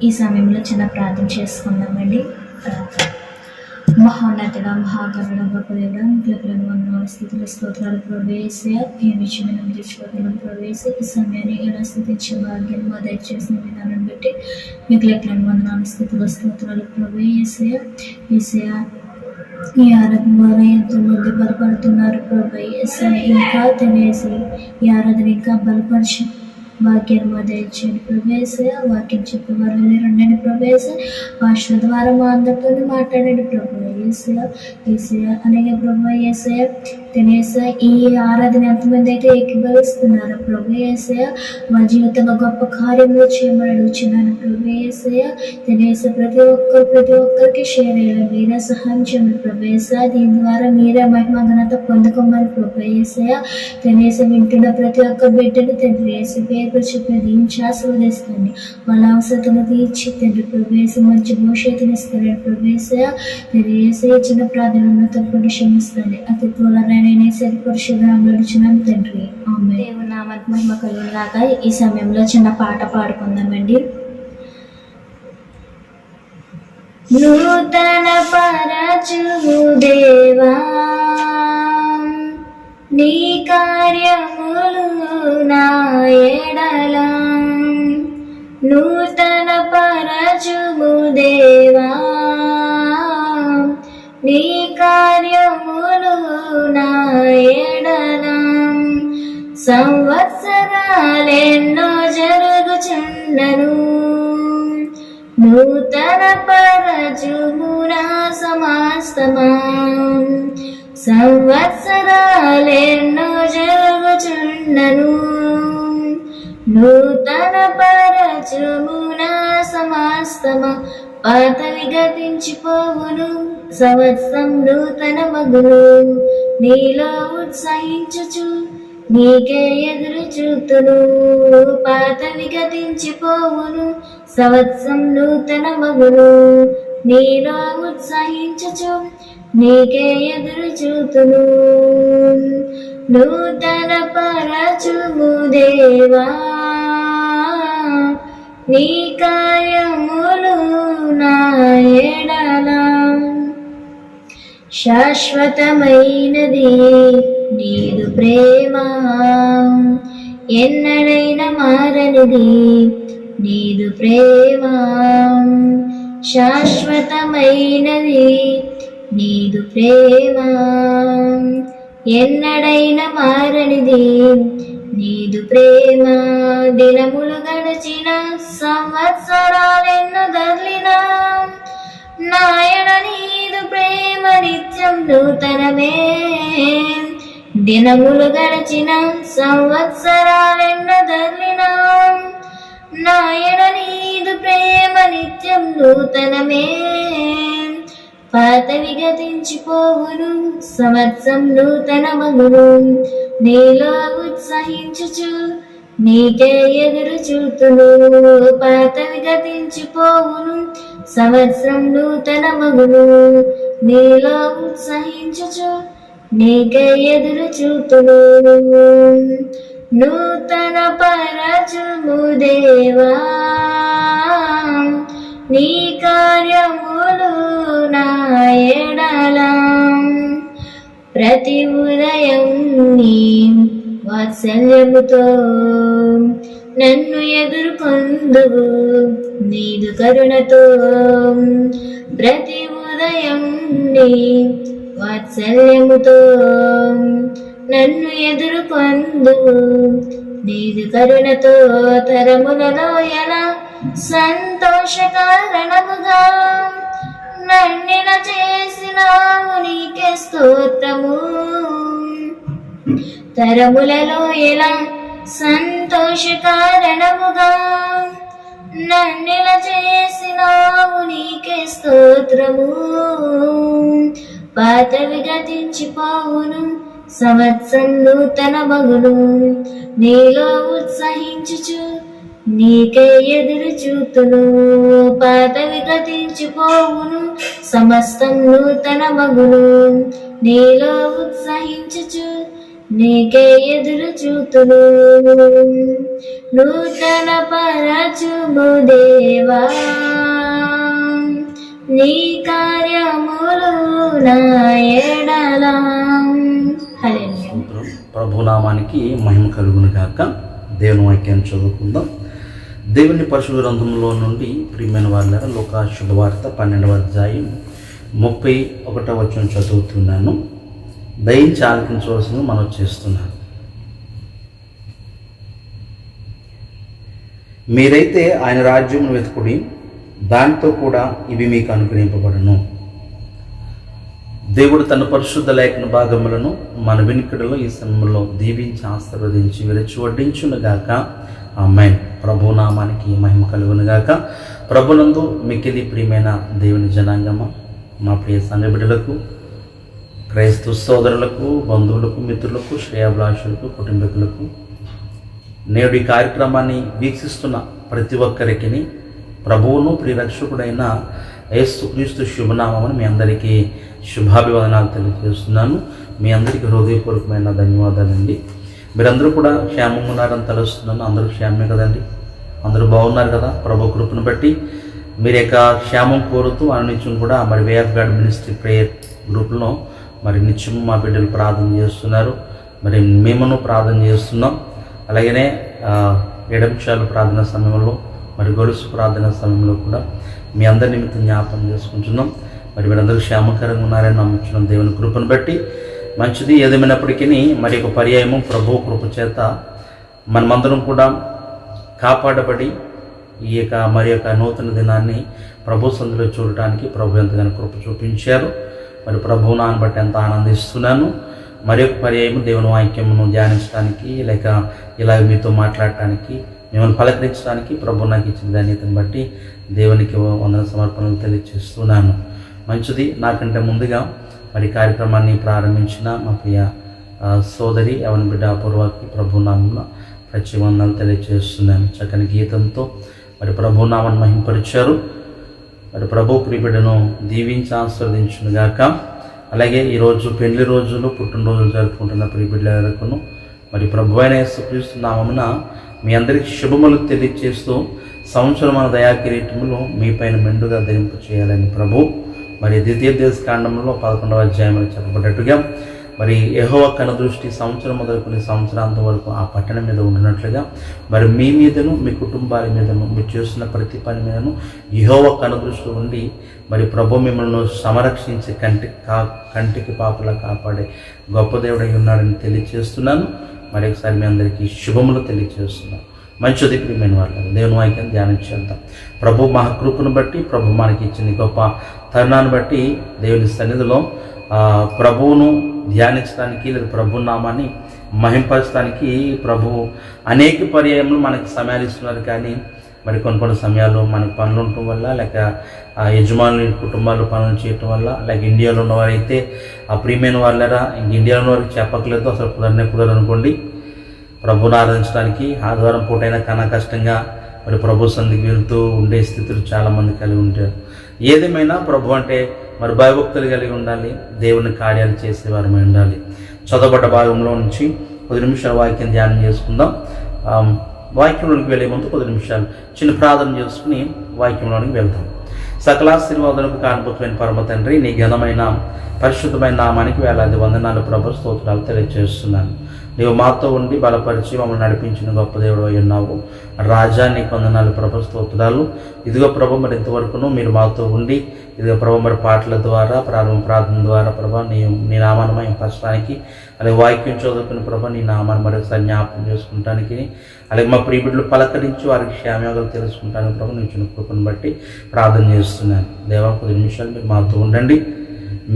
ఈ సమయంలో చిన్న ప్రార్థన చేసుకుందామండి. ప్రార్థన. మహోన్నతుడ, మహాగరుడ, గొప్ప దేవుడ, ముఖ్యులను వందనాలు, స్థుతులు, స్తోత్రాలు ప్రవేశ ఏ విషయమైన తీసుకోవడం ప్రవేశ ఈ సమయాన్ని ఎలా స్థుతించే భాగ్యం మా దయచేసిన విధానం బట్టి మీకు లెక్కలను వందనాలు, స్థుతులు, స్తోత్రాలు ప్రవేశ ఏసయ. ఈ ఆరాధన ద్వారా ఎంతోమంది బలపడుతున్నారు ప్రభు. ఏసయ ఇంకా తినేసి ఈ ఆరాధన ఇంకా బలపరిచి భాగ్యాన్ని మా దయచేయండి ప్రవేశ. వాక్యం చెప్పే వాళ్ళు మీరుండండి ప్రవేశ. భాష ద్వారా మా అందరితో మాట్లాడండి ప్రభు. ఏసయ అలాగే ప్రభు ఏసయ తినేసయ ఈ ఆరాధన ఎంతమంది అయితే ఏకీభవిస్తున్నారు ప్రభు. ఏసయ మా జీవితంలో గొప్ప కార్యములు చేయమని అడుగుచున్నాను ప్రభు. ఏసయ తినేస ప్రతి ఒక్కరికి షేర్ అయ్యాలి. మీరే సహాయం చేయండి ప్రభు. ఏసయ దీని ద్వారా మీరే మహిమ ఘనత పొందుకోమని ప్రభు. ఏసయ తినేస వింటున్న ప్రతి ఒక్క బిడ్డను తండ్రి ఏసు పేరు చెప్పి దీనికి ఆశీర్వదిస్తుంది. వాళ్ళ అవసరతను తీర్చి తండ్రి ప్రవేశ మంచి భవిష్యత్తుని ఇస్తాడు ప్రవేశ. తెలియసే చిన్న ప్రార్థనలు తప్పకుండా క్షమిస్తుంది. అతి త్వరలోనే సరిపరిశుభ్రంలో నడుచున్నాను తండ్రి. ఆమె దేవుని నామానికి మహిమ కలుగునుగాక. ఈ సమయంలో చిన్న పాట పాడుకుందామండి. నూతన పరచుము దేవా నీ కార్యములు నా ఎడల, నూతన పరచుము దేవా నీ కార్యములు నా ఎడల. సంవత్సరాలెన్నో జరుగుచుండను నూతన పరచుము నా సమస్తమా. సంవత్సరాలెన్నో జరుగుచుండను నూతన పరచుము నా సమస్తమా. పాతవి గతించిపోవును సంవత్సరం నూతన మగును. నీలో ఉత్సహించుచు నీకే ఎదురు చూతును. పాతవి గతించిపోవును సంవత్సరం నూతన మగును. నీలో ఉత్సహించుచు నీకే ఎదురు చూతును. నూతన పరచుము దేవా నీ కార్యములు నా ఎడల. శాశ్వతమైనది నీదు ప్రేమ, ఎన్నడైనా మారనిది నీదు ప్రేమ. శాశ్వతమైనది నీదు ప్రేమ, ఎన్నడైనా మారనిది నీదు ప్రేమ. దినములు గడిచిన సంవత్సరాలెన్నో దర్లినా నాయన నీదు ప్రేమ నిత్యం నూతనమే. దినములు గడిచిన సంవత్సరాలెన్నో దర్లినా నాయన నీదు ప్రేమ నిత్యం నూతనమే. పాతవి గతించిపోవును సంవత్సరం నూతన మగును. నీలో ఉత్సహించుచు నీకే ఎదురు చూతును. పాతవి గతించిపోవును సంవత్సరం నూతన మగును. నీలో ఉత్సహించుచు నీకే ఎదురు చూతును. నూతన పరచుము దేవా నీ కార్యములు నా ఎడల. ప్రతి ఉదయం నీ వాత్సల్యముతో నన్ను ఎదుర్కొందువు నీదు కరుణతో. ప్రతి ఉదయం నీ వాత్సల్యముతో నన్ను ఎదుర్కొందువు నీదు కరుణతో. తరములలో ఎలా సంతోషకారణముగా నన్నిల చేసినావు నీకే స్తోత్రము. తరములలో ఎలా సంతోషకారణముగా నన్నిల చేసినావు నీకే స్తోత్రము. పాతవి గతించిపోవును సంవత్సరం నూతన మగును. నీలో ఉత్సహించుచు నీకే ఎదురు చూతును. పాతవి గతించిపోవును సమస్తం నూతన మగును. నీలో ఉత్సహించుచు నీకే ఎదురు చూతును. నూతన పరచుము దేవా నీ కార్యములు నా ఎడల. హల్లెలూయా. ప్రభునామానికి మహిమ కలుగును గాక. దేవుని వాక్యాన్ని చదువుకుందాం. దేవుని పరిశుద్ధ గ్రంథంలో నుండి ప్రియమైన వారులారా, లూకా శుభవార్త 12వ అధ్యాయం 31వ వచనం చదువుతున్నాను. దయించి ఆలకించవలసింది మనం చేస్తున్నాను. మీరైతే ఆయన రాజ్యమును వెతుకుడి, దానితో కూడా ఇవి మీకు అనుగ్రహింపబడును. దేవుడు తన పరిశుద్ధ లేఖన భాగములను మన వినికిడిలో ఈ సమయంలో దీవించి ఆశీర్వదించి విరచి వడ్డించునుగాక. ఆమేన్. ప్రభునామానికి మహిమ కలుగునుగాక. ప్రభునందు మిక్కిలి ప్రియమైన దేవుని జనాంగమ, మా ప్రియ సంఘ బిడ్డలకు, క్రైస్తవ సోదరులకు, బంధువులకు, మిత్రులకు, శ్రేయాభిలాషులకు, కుటుంబీకులకు, నేడు ఈ కార్యక్రమాన్ని వీక్షిస్తున్న ప్రతి ఒక్కరికి ప్రభువును ప్రియరక్షకుడైన యేసుక్రీస్తు శుభనామమును మీ అందరికీ శుభాభివందనాలు తెలియజేస్తున్నాను. మీ అందరికీ హృదయపూర్వకమైన ధన్యవాదాలండి. మీరందరూ కూడా క్షేమంగా ఉన్నారని తెలుస్తున్నాను. అందరూ క్షేమమే కదండి? అందరూ బాగున్నారు కదా? ప్రభు కృపను బట్టి మీరు యొక్క క్షేమం కోరుతూ నిత్యం కూడా మరి way of God ministry prayer గ్రూప్లో మరి నిత్యం మా బిడ్డలు ప్రార్థన చేస్తున్నారు. మరి మేమును ప్రార్థన చేస్తున్నాం. అలాగనే ఎడమిషాలు ప్రార్థన సమయంలో, మరి గొలుసు ప్రార్థన సమయంలో కూడా మీ అందరి నిమిత్తం జ్ఞాపకం చేసుకుంటున్నాం. మరి మీరందరూ క్షేమకరంగా ఉన్నారని నమ్ముతున్నాం దేవుని కృపను బట్టి. మంచిది ఏదేమైనప్పటికీ మరి ఒక పర్యాయము ప్రభు కృప చేత మనమందరం కూడా కాపాడబడి ఈ యొక్క మరి యొక్క నూతన దినాన్ని ప్రభు సందులో చూడటానికి ప్రభు ఎంతగానో కృప చూపించారు. మరి ప్రభువు నాన్న బట్టి ఎంత ఆనందిస్తున్నాను. మరి ఒక పర్యాయము దేవుని వాక్యమును ధ్యానించడానికి, లేక ఇలా మీతో మాట్లాడటానికి, మిమ్మల్ని పలకరించడానికి ప్రభు నాకు ఇచ్చిన ధన్యతను బట్టి దేవునికి వందన సమర్పణలు తెలియజేస్తున్నాను. మంచిది. నాకంటే ముందుగా మరి కార్యక్రమాన్ని ప్రారంభించిన మా ప్రియ సోదరి యవన బిడ్డ అపూర్వకి ప్రభునామమున ప్రత్యేక వందనాలు తెలియజేస్తున్నాను. చక్కని గీతంతో మరి ప్రభునామాన్ని మహింపరిచారు. మరి ప్రభు ప్రియబిడ్డను దీవించి ఆశీర్వదించునుగాక. అలాగే ఈరోజు పెళ్లి రోజులు, పుట్టినరోజులు జరుపుకుంటున్న ప్రియబిడ్డలకును మరి ప్రభు అయిన యేసుక్రీస్తు నామమున మీ అందరికీ శుభములు తెలియజేస్తూ సంవత్సరం మన దయాకిరీటములు మీ పైన మెండుగా ధరింప చేయాలని ప్రభు మరి ద్వితీయోపదేశకాండంలో 11వ అధ్యాయంలో చెప్పబడ్డట్టుగా మరి యెహోవా కనుదృష్టి సంవత్సరం మొదలుకొని సంవత్సరాంతం వరకు ఆ పట్టణం మీద ఉండినట్లుగా మరి మీ మీదను, మీ కుటుంబాల మీదను, మీరు చేస్తున్న ప్రతి పని మీదను యెహోవా కనుదృష్టి ఉండి మరి ప్రభు మిమ్మల్ని సంరక్షించి కంటికి పాపలా కాపాడే గొప్ప దేవుడై ఉన్నాడని తెలియజేస్తున్నాను. మరి ఒకసారి మీ అందరికీ శుభములు తెలియజేస్తున్నాను. మంచిది ప్రియమైన వాళ్ళు, దేవుని వాక్యాన్ని ధ్యానం చేద్దాం. ప్రభు మహాకృపను బట్టి, ప్రభు మనకి ఇచ్చిన గొప్ప తరుణాన్ని బట్టి దేవుని సన్నిధిలో ప్రభువును ధ్యానించడానికి, లేదా ప్రభు నామాన్ని మహింపరచడానికి ప్రభు అనేక పర్యాయములు మనకి సమయాలు ఇస్తున్నారు. కానీ మరి కొన్ని సమయాల్లో మనకు పనులు ఉండటం వల్ల, లేక యజమానులు కుటుంబాలు పనులు చేయటం వల్ల, లేక ఇండియాలో ఉన్నవారైతే ఆ ప్రియమైన వాళ్ళరా ఇంక ఇండియాలో ఉన్నవారికి చెప్పట్లేదు, అసలు కుదరదు అనుకోండి. ప్రభుని ఆరాధించడానికి ఆదివారం పూటైనా కన్నా కష్టంగా మరి ప్రభు సంధికి వెళ్తూ ఉండే స్థితులు చాలామంది కలిగి ఉంటారు. ఏదేమైనా ప్రభు అంటే మరి భయభక్తులు కలిగి ఉండాలి, దేవుని కార్యాలు చేసేవారమై ఉండాలి. చదవబడ్డ భాగంలో నుంచి 10 నిమిషాల వాక్యం ధ్యానం చేసుకుందాం. వాక్యంలోనికి వెళ్ళే ముందు 10 నిమిషాలు చిన్న ప్రార్థన చేసుకుని వాక్యంలోనికి వెళ్తాం. సకలాశీర్వాదాలకు కారణభూతమైన పరమ తండ్రి, నీ ఘనమైన పరిశుద్ధమైన నామానికి వేలాది వందనాలు ప్రభు, స్తోత్రాలు తెలియజేస్తున్నాను. నీవు మాతో ఉండి బలపరిచి మమ్మల్ని నడిపించిన గొప్ప దేవుడు అయి ఉన్నావు. రాజా, నీకు వందనాలు ప్రభు, స్తోత్రాలు. ఇదిగో ప్రభు మరి ఇంతవరకును మీరు మాతో ఉండి, ఇదిగో ప్రభు మరి పాటల ద్వారా, ప్రార్థన ద్వారా ప్రభా నీ నామాన్ని మహింపరచడానికి, అలాగే వాక్యం చదువుకుని ప్రభా నీ నామాన్ని మరొకసారి జ్ఞాపకం చేసుకుంటానికి, అలాగే మా ప్రియబిడ్డలు పలకరించి వారికి క్షేమయోగాలు తెలుసుకుంటానికి ప్రభు నీ చిన్న కృపను బట్టి ప్రార్థన చేస్తున్నాను. దేవా 10 నిమిషాలు మీరు మాతో ఉండండి,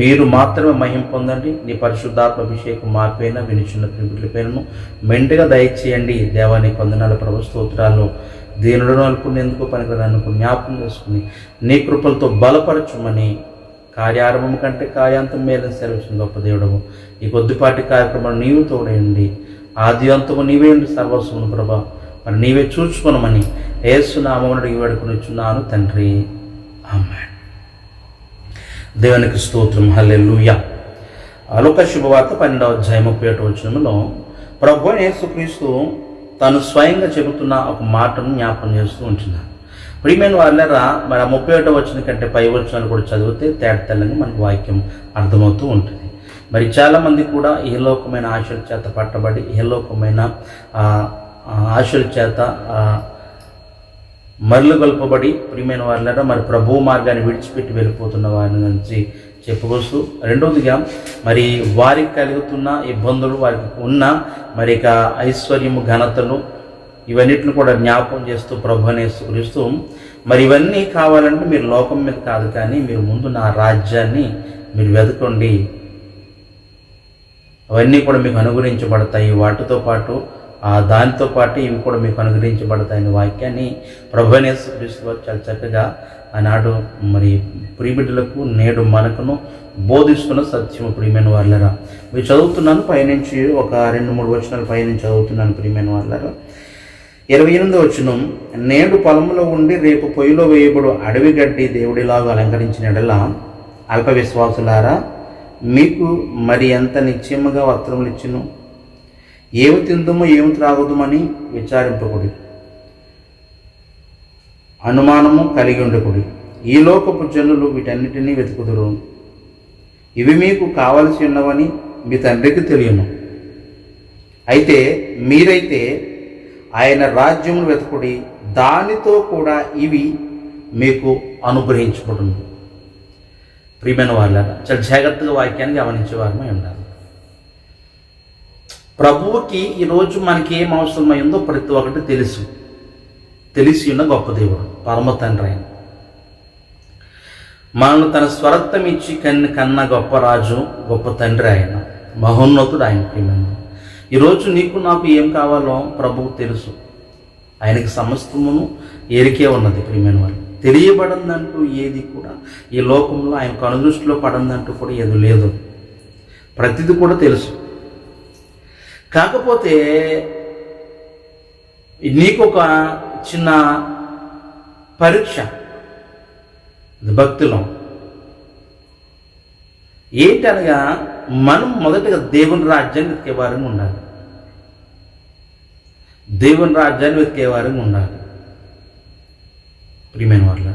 మీరు మాత్రమే మహిమ పొందండి. నీ పరిశుద్ధాత్మ అభిషేకం మాపైన వినిచున్న ప్రియబిడ్డలపైనను మెండుగా దయచేయండి. దేవానికి వందనాలు ప్రభు, స్తోత్రాలు. దీనులను అనుకునేందుకు పనికిరానుకు జ్ఞాపకం చేసుకుని నీ కృపలతో బలపరచుమని, కార్యారంభం కంటే కార్యాంతం మేలని సెలవించిన గొప్ప దేవుడము. ఈ కొద్దిపాటి కార్యక్రమాలు నీవు తోడేయండి, ఆది అంతము నీవే ఉండి సర్వస్వమును ప్రభా మరి నీవే చూచుకొనమని యేసు నామమున అడిగి వేడుకొనిచున్నాను తండ్రి, ఆమేన్. దేవునికి స్తోత్రం. హల్లెలూయా. లూకా శుభవార్త 12వ అధ్యాయం 31వ వచనంలో ప్రభు అయిన యేసుక్రీస్తు తను స్వయంగా చెబుతున్న ఒక మాటను జ్ఞాపకం చేస్తూ ఉంటున్నాను. ప్రియమైన వాళ్ళరా, మరి ఆ 31వ వచనం కంటే పై వచనాలు కూడా చదివితే తెల్లంగా మనకు వాక్యం అర్థమవుతూ ఉంటుంది. మరి చాలామంది కూడా ఏ లోకమైన ఆశల చేత పట్టబడి ఏ లోకమైన ఆశల చేత మరలు గొల్పబడి ప్రియమైన వాళ్ళరా మరి ప్రభు మార్గాన్ని విడిచిపెట్టి వెళ్ళిపోతున్న వారిని గురించి చెప్పుకొస్తూ, రెండవదిగా మరి వారికి కలుగుతున్న ఇబ్బందులు, వారికి ఉన్న మరి ఇక ఐశ్వర్యము, ఘనతలు ఇవన్నిటిని కూడా జ్ఞాపకం చేస్తూ ప్రభు యేసుక్రీస్తూ మరి ఇవన్నీ కావాలంటే మీరు లోకం మీద కాదు, కానీ మీరు ముందు నా రాజ్యాన్ని మీరు వెతకండి, అవన్నీ కూడా మీకు అనుగ్రహించబడతాయి, వాటితో పాటు దానితో పాటు ఇవి కూడా మీకు అనుగ్రహించబడతాయని వాక్యాన్ని ప్రభు యేసుక్రీస్తు వారు చాలా చక్కగా ఆనాడు మరి ప్రియబిడ్డలకు నేడు మనకును బోధిస్తున్న సత్యము. ప్రియమైన వాళ్ళరా, మీరు చదువుతున్నాను పైనుంచి ఒక 2-3 వచనాలు పైనుంచి చదువుతున్నాను. ప్రియమైన వాళ్ళరా, 28వ వచనం, నేడు పొలంలో ఉండి రేపు పొయ్యిలో వేయబడు అడవి గడ్డి దేవుడిలాగా అలంకరించిన ఎడల అల్ప విశ్వాసులారా, మీకు మరి ఎంత నిశ్చయముగా వస్త్రములు ఇచ్చును, ఏమి తిందుమో ఏమి త్రాగుదామని విచారింపకుడి, అనుమానము కలిగి ఉండకుడి. ఈ లోకపు జనులు వీటన్నిటినీ వెతుకుదురు, ఇవి మీకు కావలసి ఉన్నవని మీ తండ్రికి తెలియను. అయితే మీరైతే ఆయన రాజ్యమును వెతుకుడి, దానితో కూడా ఇవి మీకు అనుగ్రహించబడును. ప్రియమైన వాళ్ళారా, చాలా జాగ్రత్తగా వాక్యాన్ని గమనించే వారమై ఉండాలి. ప్రభువుకి ఈరోజు మనకి ఏం అవసరమైందో ప్రతి ఒక్కటి తెలిసి ఉన్న గొప్ప దేవుడు, పరమ తండ్రి ఆయన. మనల్ని తన స్వరక్తం ఇచ్చి కన్న గొప్ప రాజు, గొప్ప తండ్రి ఆయన, మహోన్నతుడు ఆయన. ప్రియమైన ఈరోజు నీకు నాకు ఏం కావాలో ప్రభువు తెలుసు. ఆయనకి సమస్తమును ఎరికే ఉన్నది. ప్రియమైన వాళ్ళు, తెలియబడిందంటూ ఏది కూడా ఈ లోకంలో ఆయన కనుదృష్టిలో పడిందంటూ కూడా ఏది లేదు. ప్రతిది కూడా తెలుసు. కాకపోతే నీకు ఒక చిన్న పరీక్ష భక్తిలో ఏంటనగా, మనం మొదటగా దేవుని రాజ్యాన్ని వెతికేవారంగా ఉండాలి. దేవుని రాజ్యాన్ని వెతికేవారంగా ఉండాలి. ప్రియమైన వాళ్ళ,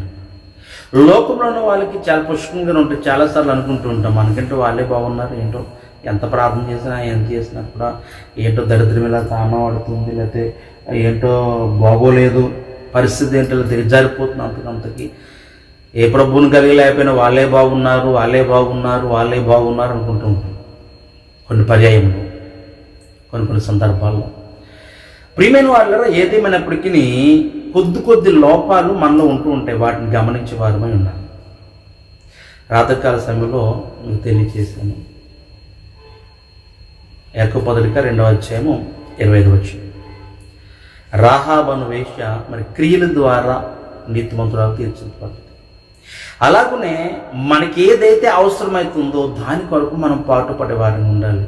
లోకంలో ఉన్న వాళ్ళకి చాలా పుష్కంగా ఉంటాయి. చాలాసార్లు అనుకుంటూ ఉంటాం, మనకంటే వాళ్ళే బాగున్నారు, ఏంటో ఎంత ప్రార్థన చేసినా ఎంత చేసినా కూడా ఏంటో దరిద్రం ఇలా తామడుతుంది, లేకపోతే ఏంటో బాగోలేదు, పరిస్థితి ఏంటో దిగజారిపోతుంది. అంతకంతకి ఏ ప్రభువుని కలిగి లేకపోయినా వాళ్ళే బాగున్నారు అనుకుంటూ ఉంటాం కొన్ని పర్యాయంలో, కొన్ని సందర్భాల్లో. ప్రియమైన వాళ్ళ, ఏదేమైనప్పటికీ కొద్ది లోపాలు మనలో ఉంటూ ఉంటాయి. వాటిని గమనించే వారమై ఉండాలి. రాత్రికాల సమయంలో మీకు తెలియజేశాను. యాకోబు పత్రిక 2వ అధ్యాయము 25వ వచనం, రాహాబు అను వేశ్య మరి క్రియల ద్వారా నీతిమంతురాలు తీర్చిదిద్దుబడుతుంది. అలాగనే మనకి ఏదైతే అవసరమవుతుందో దాని కొరకు మనం పాటుపడే వారిని ఉండాలి.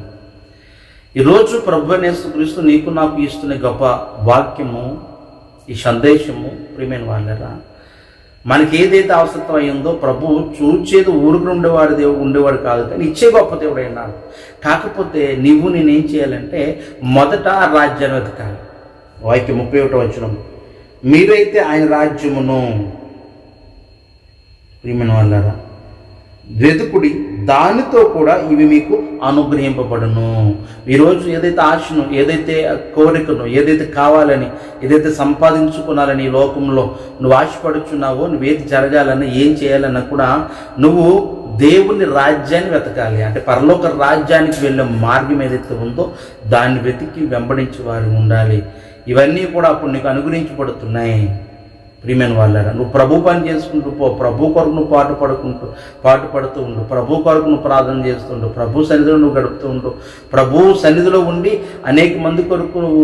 ఈరోజు ప్రభువైన యేసుక్రీస్తు నీకు నాకు ఇస్తున్న గొప్ప వాక్యము, ఈ సందేశము ప్రియమైన వాళ్ళరా, మనకి ఏదైతే అవసరం అయ్యిందో ప్రభు చూచేది ఊరికి ఉండేవాడు కాదు, కానీ ఇచ్చే గొప్ప దేవుడు అయినాడు. కాకపోతే నేనేం చేయాలంటే మొదట ఆ రాజ్యాన్ని వెతకాలి. వాక్యం 31వ వచనం, మీరైతే ఆయన రాజ్యమును ప్రియమైన వాళ్ళరా వెతుకుడి, దానితో కూడా ఇవి మీకు అనుగ్రహింపబడును. ఈరోజు ఏదైతే ఆశను, ఏదైతే కోరికను, ఏదైతే కావాలని, ఏదైతే సంపాదించుకోవాలని ఈ లోకంలో నువ్వు ఆశపడుచున్నావో, నువ్వేది జరగాలన్నా ఏం చేయాలన్నా కూడా నువ్వు దేవుని రాజ్యాన్ని వెతకాలి. అంటే పరలోక రాజ్యానికి వెళ్ళే మార్గం ఏదైతే ఉందో దాన్ని వెతికి వెంబడించే వారు ఉండాలి. ఇవన్నీ కూడా అప్పుడు నీకు అనుగ్రహించబడుతున్నాయి. ప్రియమైన వాళ్ళారా, నువ్వు ప్రభు పని చేసుకుంటూ పో, ప్రభు కొరకు నువ్వు పాటుపడుతూ ఉండు, ప్రభు కొరకు నువ్వు ప్రార్థన చేస్తుండు, ప్రభు సన్నిధిలో నువ్వు గడుపుతూ ఉండు, ప్రభు సన్నిధిలో ఉండి అనేక మంది కొరకు నువ్వు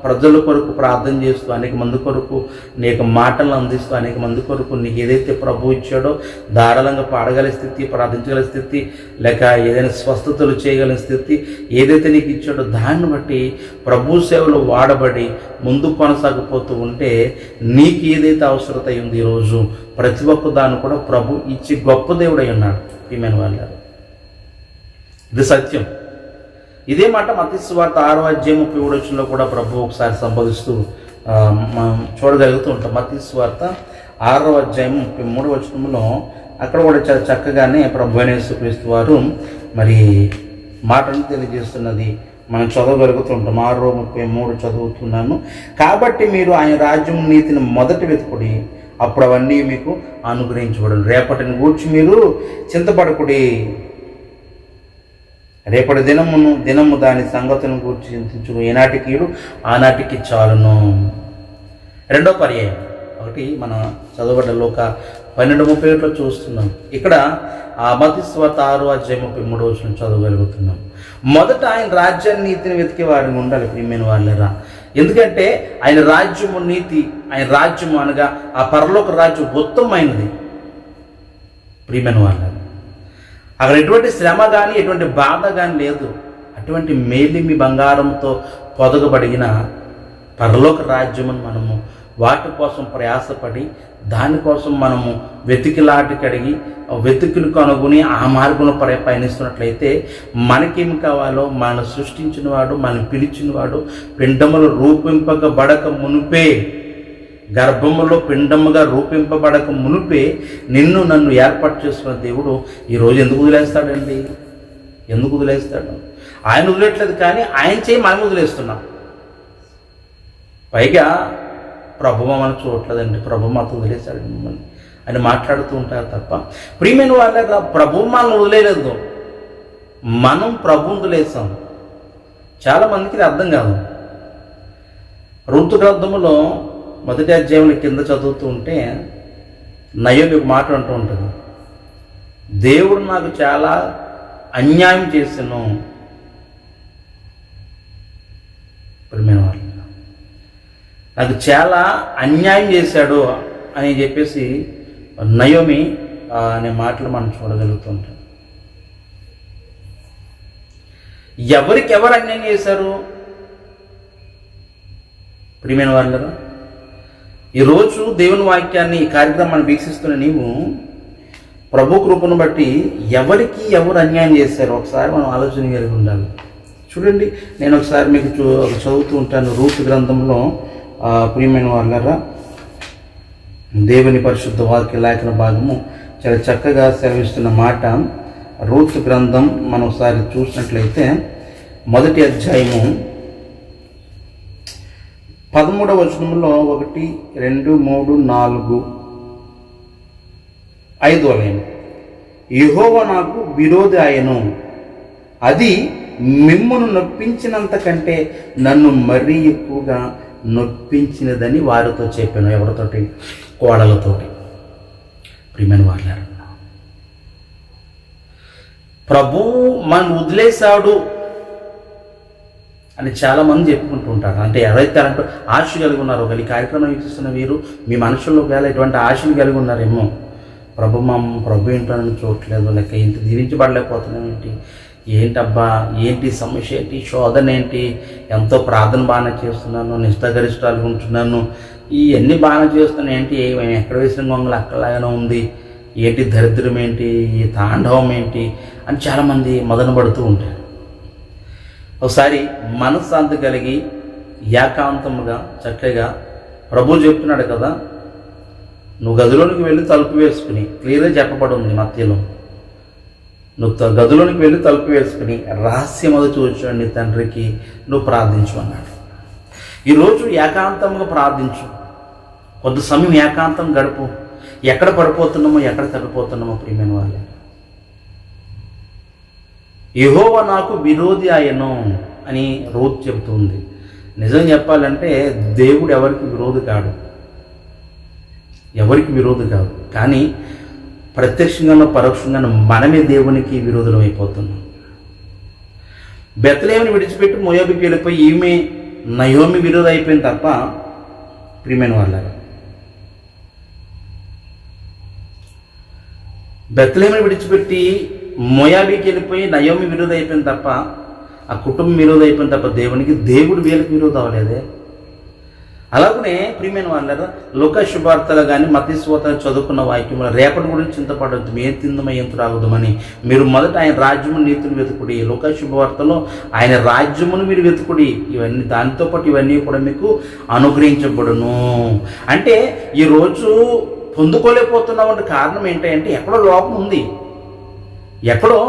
ప్రజల కొరకు ప్రార్థన చేస్తూ, అనేక మంది కొరకు నీ యొక్క మాటలను అందిస్తూ, అనేక మంది కొరకు నీకు ఏదైతే ప్రభు ఇచ్చాడో ధారాళంగా పాడగల స్థితి, ప్రార్థించగల స్థితి, లేక ఏదైనా స్వస్థతలు చేయగలిగిన స్థితి ఏదైతే నీకు ఇచ్చాడో దాన్ని బట్టి ప్రభు సేవలో వాడబడి ముందు కొనసాగిపోతూ ఉంటే నీకు ఏదైతే అవసరత ఉంది ఈరోజు ప్రతి ఒక్క దాన్ని కూడా ప్రభు ఇచ్చి గొప్ప దేవుడై ఉన్నాడు. ప్రియమైన వాళ్ళారు, ఇది సత్యం. ఇదే మాట మత్తయి సువార్త 6:37 కూడా ప్రభు ఒకసారి సంబోధిస్తూ మనం చూడగలుగుతూ ఉంటాం. మత్తయి సువార్త 6:33 అక్కడ కూడా చాలా చక్కగానే ప్రభు అయిన యేసుక్రీస్తు వారు మరి మాటను తెలియజేస్తున్నది మనం చదవగలుగుతూ ఉంటాం. 6:33 చదువుతున్నాను. కాబట్టి మీరు ఆయన రాజ్యం నీతిని మొదట వెతుకుడి, అప్పుడు అవన్నీ మీకు అనుగ్రహించబడును. రేపటిని గూర్చి మీరు చింతపడకుడి, రేపటి దినము దాని సంగతులను గూర్చి చింతించును, ఏనాటికి కీడు ఆనాటికి చాలును. రెండో పర్యాయం ఒకటి మన చదవబడ్డ లోక 12:37 చూస్తున్నాం. ఇక్కడ మత్తయి సువార్త 6:33 చదవగలుగుతున్నాం. మొదట ఆయన రాజ్యాన్ని నీతిని వెతికే వారిని ఉండాలి ప్రియమైన వాళ్ళరా. ఎందుకంటే ఆయన రాజ్యము నీతి, ఆయన రాజ్యము అనగా ఆ పరలోక రాజ్యం ఉత్తమమైనది ప్రియమైన వాళ్ళరా. అక్కడ ఎటువంటి శ్రమ కానీ ఎటువంటి బాధ కానీ లేదు. అటువంటి మేలిమి బంగారంతో పొదగబడిన పరలోక రాజ్యమును మనము వాటి కోసం ప్రయాసపడి దానికోసం మనము వెతికిలాటికడిగి వెతుకులు కనుగొని ఆ మార్గంలో పయనిస్తున్నట్లయితే మనకేమి కావాలో మనల్ని సృష్టించిన వాడు, మనల్ని పిలిచిన వాడు, పిండములు రూపింపబడక మునుపే, గర్భములో పిండముగా రూపింపబడక మునుపే నిన్ను నన్ను ఏర్పాటు చేసుకున్న దేవుడు ఈరోజు ఎందుకు వదిలేస్తాడండి? ఎందుకు వదిలేస్తాడు? ఆయన వదిలేట్లేదు, కానీ ఆయన చేయి మనం వదిలేస్తున్నాం. పైగా ప్రభు మనం చూడట్లేదండి, ప్రభు మాకు వదిలేశాడు మిమ్మల్ని అని మాట్లాడుతూ ఉంటారు తప్ప ప్రియమైన వాళ్ళ ప్రభు మనల్ని వదిలేయలేదు, మనం ప్రభువుని వదిలేసాం. చాలామందికి ఇది అర్థం కాదు. రూతు గ్రంథములో 1వ అధ్యాయంలో కింద చదువుతూ ఉంటే నయోమి ఒక మాట అంటూ ఉంటుంది, దేవుడు నాకు చాలా అన్యాయం చేశాను. ప్రియమైన వాళ్ళు, నాకు చాలా అన్యాయం చేశాడు అని చెప్పేసి నయోమి అనే మాటలు మనం చూడగలుగుతుంటాం. ఎవరికెవరు అన్యాయం చేశారు ప్రియమైన వాళ్ళు? ఈరోజు దేవుని వాక్యాన్ని ఈ కార్యక్రమాన్ని వీక్షిస్తున్న నీవు ప్రభు కృపను బట్టి ఎవరికి ఎవరు అన్యాయం చేశారో ఒకసారి మనం ఆలోచన కలిగి ఉండాలి. చూడండి, నేను ఒకసారి మీకు చదువుతూ ఉంటాను. రూతు గ్రంథంలో ప్రియమైన వాళ్ళరా, దేవుని పరిశుద్ధ వాక్య లేఖన భాగము చాలా చక్కగా సెలవిస్తున్న మాట. రూతు గ్రంథం మనం ఒకసారి చూసినట్లయితే 1వ అధ్యాయము 13వ వచనంలో 1, 2, 3, 4, 5 లైన్, యెహోవా నాకు విరోధి ఆయను, అది మిమ్మును నొప్పించినంత కంటే నన్ను మరీ ఎక్కువగా నొప్పించినదని వారితో చెప్పాను. ఎవరితోటి? కోడలతోటి. ప్రియమైన వాళ్ళారు, ప్రభువు మనం వదిలేశాడు అని చాలామంది చెప్పుకుంటూ ఉంటారు. అంటే ఎవరైతే అంటే ఆశ కలిగి ఉన్నారో, ఈ కార్యక్రమం వీక్షిస్తున్న వీరు మీ మనుషుల్లో వేళ ఎటువంటి ఆశలు కలిగి ఉన్నారేమో, ప్రభు ఏంటని చూడట్లేదు, లేక ఇంత దీవించబడలేకపోతున్నాం ఏంటబ్బా, ఏంటి సమస్య ఏంటి, శోధన ఏంటి, ఎంతో ప్రార్థన బాగా చేస్తున్నాను, నిష్ఠగరిష్టాలు ఉంటున్నాను, ఇవన్నీ బాగా చేస్తున్నాను, ఏంటి ఎక్కడ వేసిన గొంగలు అక్కడలాగానే ఉంది, ఏంటి దరిద్రం ఏంటి, ఈ తాండవం ఏంటి అని చాలామంది మదనపడుతూ ఉంటారు. ఒకసారి మనశ్శాంతి కలిగి ఏకాంతముగా చక్కగా ప్రభు చెప్తున్నాడు కదా, నువ్వు గదిలోనికి వెళ్ళి తలుపు వేసుకుని, క్లియర్గా చెప్పబడి ఉంది మధ్యలో, నువ్వు గదిలోనికి వెళ్ళి తలుపు వేసుకుని రహస్యమది చూచండి తండ్రికి నువ్వు ప్రార్థించు అన్నాడు. ఈరోజు ఏకాంతంగా ప్రార్థించు, కొంత సమయం ఏకాంతం గడుపు. ఎక్కడ పడిపోతున్నామో, ఎక్కడ తగ్గిపోతున్నామో ప్రియమైన వాళ్ళే, యెహోవా నాకు విరోధి ఆయను అని రూతు చెబుతుంది. నిజం చెప్పాలంటే దేవుడు ఎవరికి విరోధి కాడు, ఎవరికి విరోధి కాదు. కానీ ప్రత్యక్షంగానో పరోక్షంగానో మనమే దేవునికి విరోధులం అయిపోతున్నాం. బెత్లెహేముని విడిచిపెట్టి మోయాబుకి వెళ్ళిపోయి ఈమె నయోమి విరోధి అయిపోయింది తప్ప ప్రియమైన వాళ్ళారా, బెత్లెహేముని విడిచిపెట్టి మోయాబుకి వెళ్ళిపోయి నయోమి విరోధి అయిపోయింది తప్ప, ఆ కుటుంబం విరోధి అయిపోయింది తప్ప దేవుడు వీళ్ళకి విరోధి అవ్వలేదే. అలాగనే ప్రియమైన వాళ్ళ లోక శుభార్తలు కానీ మత్తయి సువార్తలు చదువుకున్న వాక్యములు రేపటి గురించి చింతపడద్దు, ఏం తిందమో ఏం త్రాగుదామని. మీరు మొదట ఆయన రాజ్యము నీతిని వెతుకుడి. లోక శుభవార్తలో ఆయన రాజ్యమును మీరు వెతుకుడి, ఇవన్నీ దానితో పాటు ఇవన్నీ కూడా మీకు అనుగ్రహించబడును. అంటే ఈరోజు పొందుకోలేకపోతున్నామంటే కారణం ఏంటంటే ఎక్కడో లోపం ఉంది, ఎక్కడో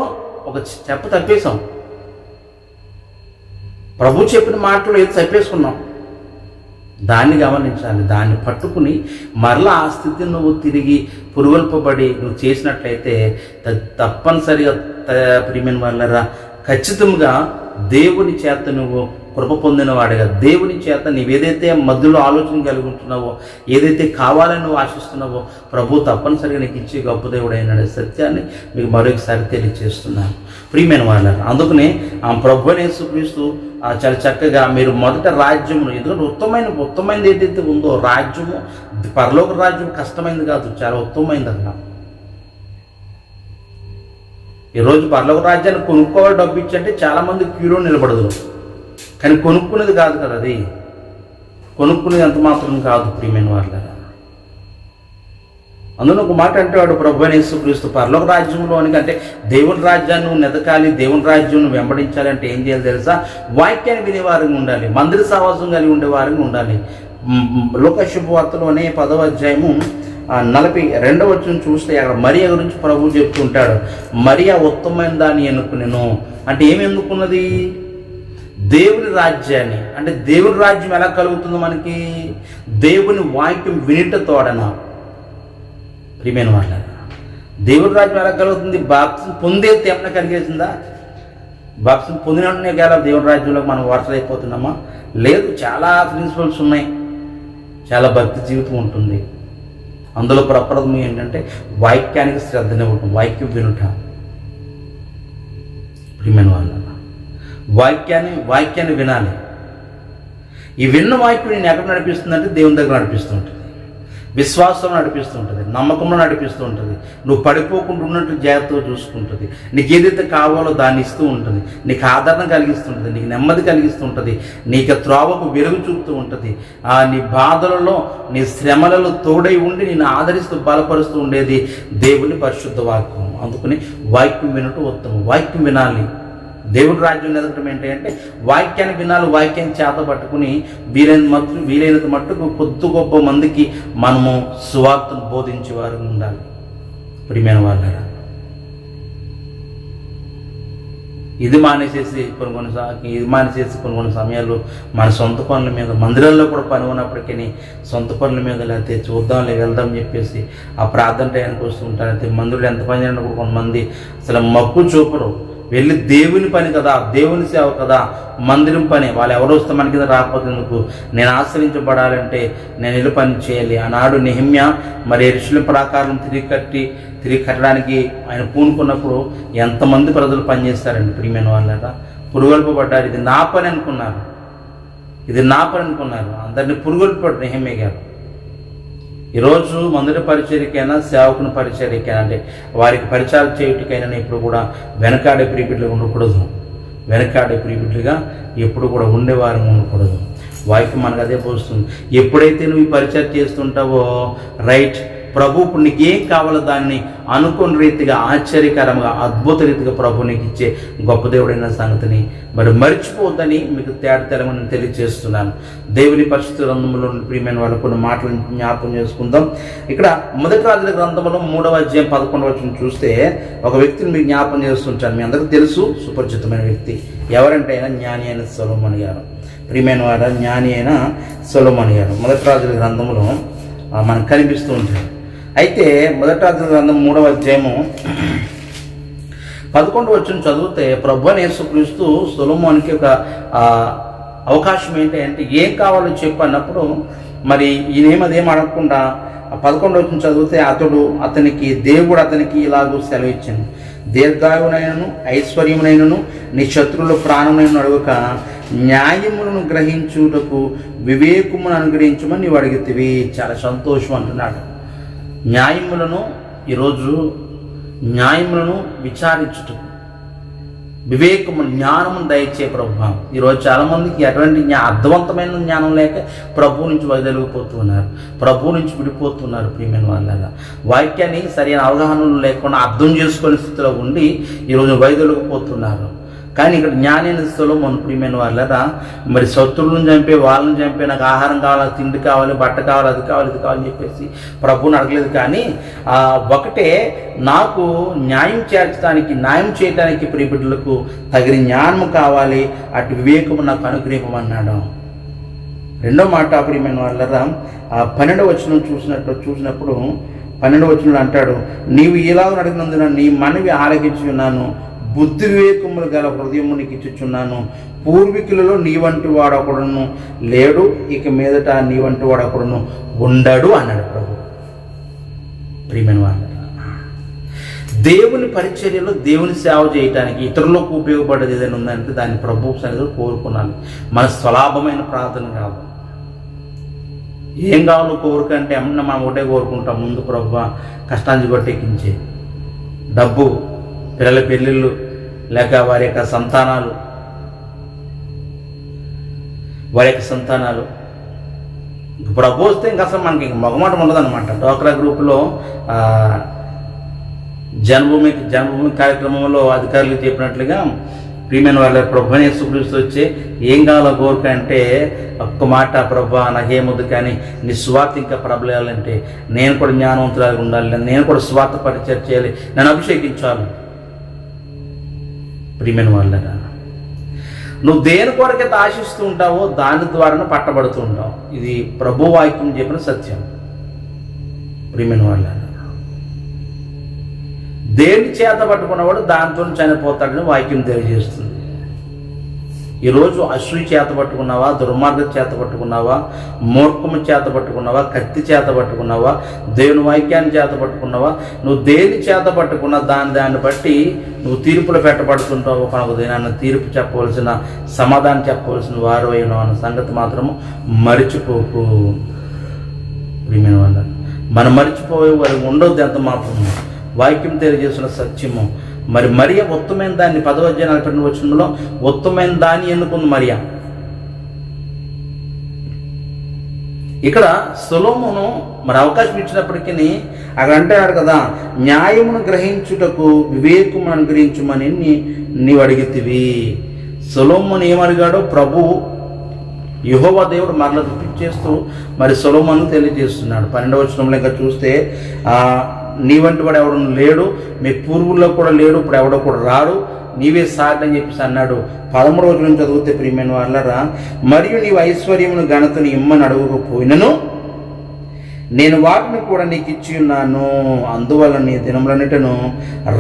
ఒక చెప్ప తప్పేశాం. ప్రభు చెప్పిన మాటలు ఏది తప్పేసుకున్నాం, దాన్ని గమనించాలి. దాన్ని పట్టుకుని మరలా ఆ స్థితిని నువ్వు తిరిగి పురుగొల్పబడి నువ్వు చేసినట్లయితే తప్పనిసరిగా ప్రియమైన వాళ్ళరా ఖచ్చితంగా దేవుని చేత నువ్వు కృప పొందినవాడిగా, దేవుని చేత నీవేదైతే మధ్యలో ఆలోచన కలిగి ఉంటున్నావో, ఏదైతే కావాలని నువ్వు ఆశిస్తున్నావో ప్రభు తప్పనిసరిగా నీకు ఇచ్చే గొప్ప దేవుడు అయినాడు సత్యాన్ని మీకు మరొకసారి తెలియజేస్తున్నాను ప్రియమైన వాళ్ళ. అందుకనే ఆ ప్రభు యేసుక్రీస్తు చాలా చక్కగా మీరు మొదట రాజ్యమును, ఎందుకంటే ఉత్తమైనది ఏదైతే ఉందో రాజ్యము, పరలోక రాజ్యం కష్టమైంది కాదు, చాలా ఉత్తమమైంది అన్న. ఈరోజు పరలోక రాజ్యాన్ని కొనుక్కోవాలి డబ్బు ఇచ్చంటే చాలామంది క్యూలో నిలబడదు, కానీ కొనుక్కునేది కాదు కదా, అది కొనుక్కునేది ఎంత మాత్రం కాదు ప్రియమైన వాళ్ళ. అందులో ఒక మాట అంటే వాడు ప్రభు యేసుక్రీస్తు పరలోక రాజ్యంలోనికి, అంటే దేవుని రాజ్యాన్ని నువ్వు నెదకాలి, దేవుని రాజ్యం నువ్వు వెంబడించాలంటే ఏం చేయాలి తెలుసా? వాక్యాన్ని వినేవారంగా ఉండాలి, మందిర సహవాసం కలిగి ఉండేవారంగా ఉండాలి. లోక శుభవార్తలోనే 10వ అధ్యాయము 42వ వచనం చూస్తే అక్కడ మరియా గురించి ప్రభు చెప్తుంటాడు. మరియా ఉత్తమమైన దాన్ని ఎన్నుకునేను అంటే ఏమి ఎన్నుకున్నది? దేవుని రాజ్యాన్ని. అంటే దేవుని రాజ్యం ఎలా కలుగుతుందో మనకి? దేవుని వాక్యం వినిట తోడన. ప్రియమైన వాళ్ళ, దేవుని రాజ్యం ఎలా కలుగుతుంది? బాప్తిసం పొందే ఏమన్నా కలిగేసిందా? బాప్తిసం పొందినట్టునే కదా దేవుని రాజ్యంలోకి మనం వారసులైపోతున్నామా? లేదు, చాలా ప్రిన్సిపల్స్ ఉన్నాయి, చాలా భక్తి జీవితం ఉంటుంది. అందులో ప్రప్రథమం ఏంటంటే వాక్యానికి శ్రద్ధనివ్వటం, వాక్యం వినుట. ప్రియమైన వాళ్ళ, వాక్యాన్ని వినాలి. ఈ విన్న వాక్యం నేను ఎక్కడ నడిపిస్తుందంటే దేవుని దగ్గర నడిపిస్తుంటుంది, విశ్వాసం నడిపిస్తుంటుంది, నమ్మకంలో నడిపిస్తూ ఉంటుంది. నువ్వు పడిపోకుండా ఉన్నట్టు జాగ్రత్తగా చూసుకుంటుంది. నీకు ఏదైతే కావాలో దాన్ని ఇస్తూ ఉంటుంది, నీకు ఆదరణ కలిగిస్తుంటుంది, నీకు నెమ్మది కలిగిస్తుంటుంది, నీకు త్రోవకు వెలుగు చూపుతూ ఉంటుంది. నీ బాధలలో నీ శ్రమలలో తోడై ఉండి నేను ఆదరిస్తూ బలపరుస్తూ ఉండేది దేవుని పరిశుద్ధ వాక్యం. అందుకని వాక్యం వినటం ఉత్తమం. వాక్యం వినాలి. దేవుడి రాజ్యం ఎదగటం ఏంటంటే వాక్యాన్ని వినాలి, వాక్యాన్ని చేత పట్టుకుని వీలైనంత మట్టుకు కొద్ది గొప్ప మందికి మనము సువార్తను బోధించే వారు ఉండాలి. ప్రియమైన వాళ్ళరా, ఇది మానేసేసి కొన్ని సమయాల్లో మన సొంత పనుల మీద, మందిరాల్లో కూడా పని ఉన్నప్పటికీ సొంత పనుల మీద లేకపోతే చూద్దాంలే వెళ్దాం చెప్పేసి ఆ ప్రార్థన టైంకి వస్తూ ఉంటారు. అయితే మందిరంలో ఎంత పని చేసినప్పుడు కొంతమంది అసలు మక్కువ చూపరు. వెళ్ళి దేవుని పని కదా, దేవుని సేవ కదా, మందిరం పని, వాళ్ళు ఎవరు వస్తే మన కింద రాకపోతే ఎందుకు, నేను ఆశ్రయించబడాలంటే నేను ఇల్లు పని చేయాలి. ఆనాడు నెహెమ్యా మరి యెరూషలేము ప్రాకారం తిరిగి కట్టడానికి ఆయన పూనుకున్నప్పుడు ఎంతమంది ప్రజలు పనిచేస్తారండి ప్రియమైన వాళ్ళట. పురుగొల్పబడ్డారు. ఇది నా పని అనుకున్నారు, అందరినీ పురుగొల్పబడ్డారు నెహెమ్యా గారు. ఈరోజు మందిర పరిచర్యకైనా సేవకుని పరిచర్యకైనా, అంటే వారికి పరిచయం చేయుటికైనా ఇప్పుడు కూడా వెనకాడే ప్రీపిడ్లుగా ఉండకూడదు. వెనకాడే ప్రీపిడ్లుగా ఎప్పుడు కూడా ఉండేవారు ఉండకూడదు. వాక్యం మనకు అదే పోస్తుంది. ఎప్పుడైతే నువ్వు ఈ పరిచయం చేస్తుంటావో రైట్, ప్రభు ఇప్పుడు నీకేం కావాలో దాన్ని అనుకున్న రీతిగా, ఆశ్చర్యకరంగా, అద్భుత రీతిగా ప్రభు నీకు ఇచ్చే గొప్ప దేవుడైన సంగతిని మరి మర్చిపోవద్దని మీకు తేటతెలమని తెలియజేస్తున్నాను. దేవుని పరిశుద్ధ గ్రంథంలో ప్రియమైన వాళ్ళు కొన్ని మాటలను జ్ఞాపకం చేసుకుందాం. ఇక్కడ మొదటి రాజుల గ్రంథంలో 3వ అధ్యాయం 11వ వచనం చూస్తే ఒక వ్యక్తిని మీకు జ్ఞాపకం చేస్తుంటాను. మీ అందరికీ తెలుసు, సుపరిచితమైన వ్యక్తి ఎవరంటే ఆయన జ్ఞాని అయిన సొలొమోను గారు. ప్రియమైన వారు, జ్ఞాని అయిన సొలొమోను గారు మొదటి రాజుల గ్రంథంలో మనకు కనిపిస్తూ ఉంటారు. అయితే మొదటి రాజుల గ్రంథం 3వ అధ్యాయము 11వ వచనం చదివితే ప్రభువైన యేసుక్రీస్తు సొలొమోనుకి ఒక అవకాశం ఏంటంటే ఏం కావాలో చెప్పు అన్నప్పుడు మరి ఈయనేమదేం అడగకుండా 11వ వచనం చదివితే దేవుడు అతనికి ఇలాగూ సెలవు ఇచ్చాను, దీర్ఘాయునైనను ఐశ్వర్యమునైనను నీ శత్రువుల ప్రాణమునైనను అడుగక న్యాయములను గ్రహించుటకు వివేకమును అనుగ్రహించమని నీవు అడిగితివి. చాలా సంతోషం అంటున్నాడు. న్యాయములను ఈరోజు న్యాయములను విచారించుటకు, వివేకము, జ్ఞానము దయచే ప్రభు. ఈరోజు చాలామందికి ఎటువంటి అర్థవంతమైన జ్ఞానం లేక ప్రభు నుంచి వైదొలిగిపోతున్నారు, ప్రభు నుంచి విడిపోతున్నారు. ప్రియమైన వాళ్ళగా వాక్యాన్ని సరైన అవగాహనలు లేకుండా అర్థం చేసుకునే స్థితిలో ఉండి ఈరోజు వైదొలిగిపోతున్నారు. కానీ ఇక్కడ జ్ఞానైన స్థితిలో మన ప్రియమైన వాళ్ళరా మరి శత్రువులను చంపే, వాళ్ళని చంపే, నాకు ఆహారం కావాలి, తిండి కావాలి, బట్ట కావాలి, అది కావాలి, ఇది కావాలని చెప్పేసి ప్రభువుని అడగలేదు. కానీ ఒకటే, నాకు న్యాయం చేయడానికి ప్రియబిడ్డలకు తగిన జ్ఞానం కావాలి, అటు వివేకము నాకు అనుగ్రహించమన్నాడు. రెండో మాట ప్రియమైన వాళ్ళరా 12వ వచనం చూసినప్పుడు 12వ వచనంలో అంటాడు, నీవు ఇలాగ అడిగినందున నీ మనవి ఆలకించి ఉన్నాను, బుద్ధి వివేకములు గల హృదయము నీకు ఇచ్చుచున్నాను. పూర్వీకులలో నీ వంటి వాడొకడును లేడు, ఇక మీదట నీ వంటి వాడొకడును ఉండడు అన్నాడు ప్రభు. ప్రియమైన వాళ్ళ దేవుని పరిచర్యలో, దేవుని సేవ చేయడానికి, ఇతరులకు ఉపయోగపడేది ఏదైనా ఉందంటే దాన్ని ప్రభు సన్నిధిలో కోరుకున్నాను. మన స్వలాభమైన ప్రార్థన కాదు. ఏం కావాలో కోరుకంటే అమ్మ మనం ఒకటే కోరుకుంటాం, ముందు ప్రభు కష్టాన్ని గొట్టెక్కించే డబ్బు, పిల్లల పెళ్ళిళ్ళు, లేక వారి యొక్క సంతానాలు ప్రభు వస్తే ఇంకా అసలు మనకి మొగమాటం ఉండదన్నమాట. డోక్రా గ్రూపులో జన్మభూమి కార్యక్రమంలో అధికారులు చెప్పినట్లుగా ప్రియమైన వాళ్ళ ప్రభుని యేసుక్రీస్తు వచ్చే ఏం కావాలో కోరిక అంటే ఒక్క మాట, ప్రభా నాకేమొద్దు కానీ నీ స్వార్థ ఇంకా ప్రబలాలంటే నేను కూడా జ్ఞానవంతులాగా ఉండాలి, నేను కూడా స్వార్థ పరిచయం చేయాలి, నన్ను అభిషేకించాలి. ప్రియమైన వాళ్ళరా నువ్వు దేని కొరకైతే ఆశిస్తూ ఉంటావో దాని ద్వారానే పట్టబడుతూ ఉంటావు. ఇది ప్రభు వాక్యం చెప్పిన సత్యం. ప్రియమైన వాళ్ళరా దేన్ని చేత పట్టుకున్నవాడు దాంతో చనిపోతాడని వాక్యం తెలియజేస్తుంది. ఈరోజు అసూయ చేత పట్టుకున్నావా, దుర్మార్గం చేత పట్టుకున్నావా, మూర్ఖము చేత పట్టుకున్నావా, కత్తి చేత పట్టుకున్నావా, దేవుని వాక్యాన్ని చేత పట్టుకున్నావా, నువ్వు దేని చేత పట్టుకున్నా దాన్ని బట్టి నువ్వు తీర్పులు పెట్టబడుతుంటావు. కనుక దేనాన్ని తీర్పు చెప్పవలసిన, సమాధానం చెప్పవలసిన వారు అయినా అన్న సంగతి మాత్రము మరిచిపోకు. ప్రియమైన వాళ్ళ మనం మరిచిపోయే వారు ఉండొద్దు. ఎంత మాత్రం వాక్యం తెలియజేసిన సత్యము. మరి మరియ ఉత్తమైన దాన్ని 10వ అధ్యాయం 42వ వచనంలో ఉత్తమైన దాన్ని ఎన్నుకుంది మరియ. ఇక్కడ సొలొమోను మరి అవకాశం ఇచ్చినప్పటికీ అక్కడ అంటాడు కదా, న్యాయమును గ్రహించుటకు వివేకమును అనుగ్రహించమని నీవు అడిగితివి. సొలొమోను ఏమడిగాడో ప్రభు యెహోవా దేవుడు మరల రిపీట్ చేస్తూ మరి సొలొమోను తెలియజేస్తున్నాడు. 12వ వచనంలో ఇంకా చూస్తే నీ వంటి వాడు ఎవడు లేడు, మీ పూర్వుల్లో కూడా లేడు, ఇప్పుడు ఎవడో కూడా రాడు, నీవే సాటి అని చెప్పేసి అన్నాడు. 13వ వచనం చదివితే ప్రియమైన వాళ్ళరా, మరియు నీవు ఐశ్వర్యమును ఘనతను ఇమ్మని అడగకపోయినను నేను వాటిని కూడా నీకు ఇచ్చి ఉన్నాను. అందువల్ల నీ దినములన్నిటను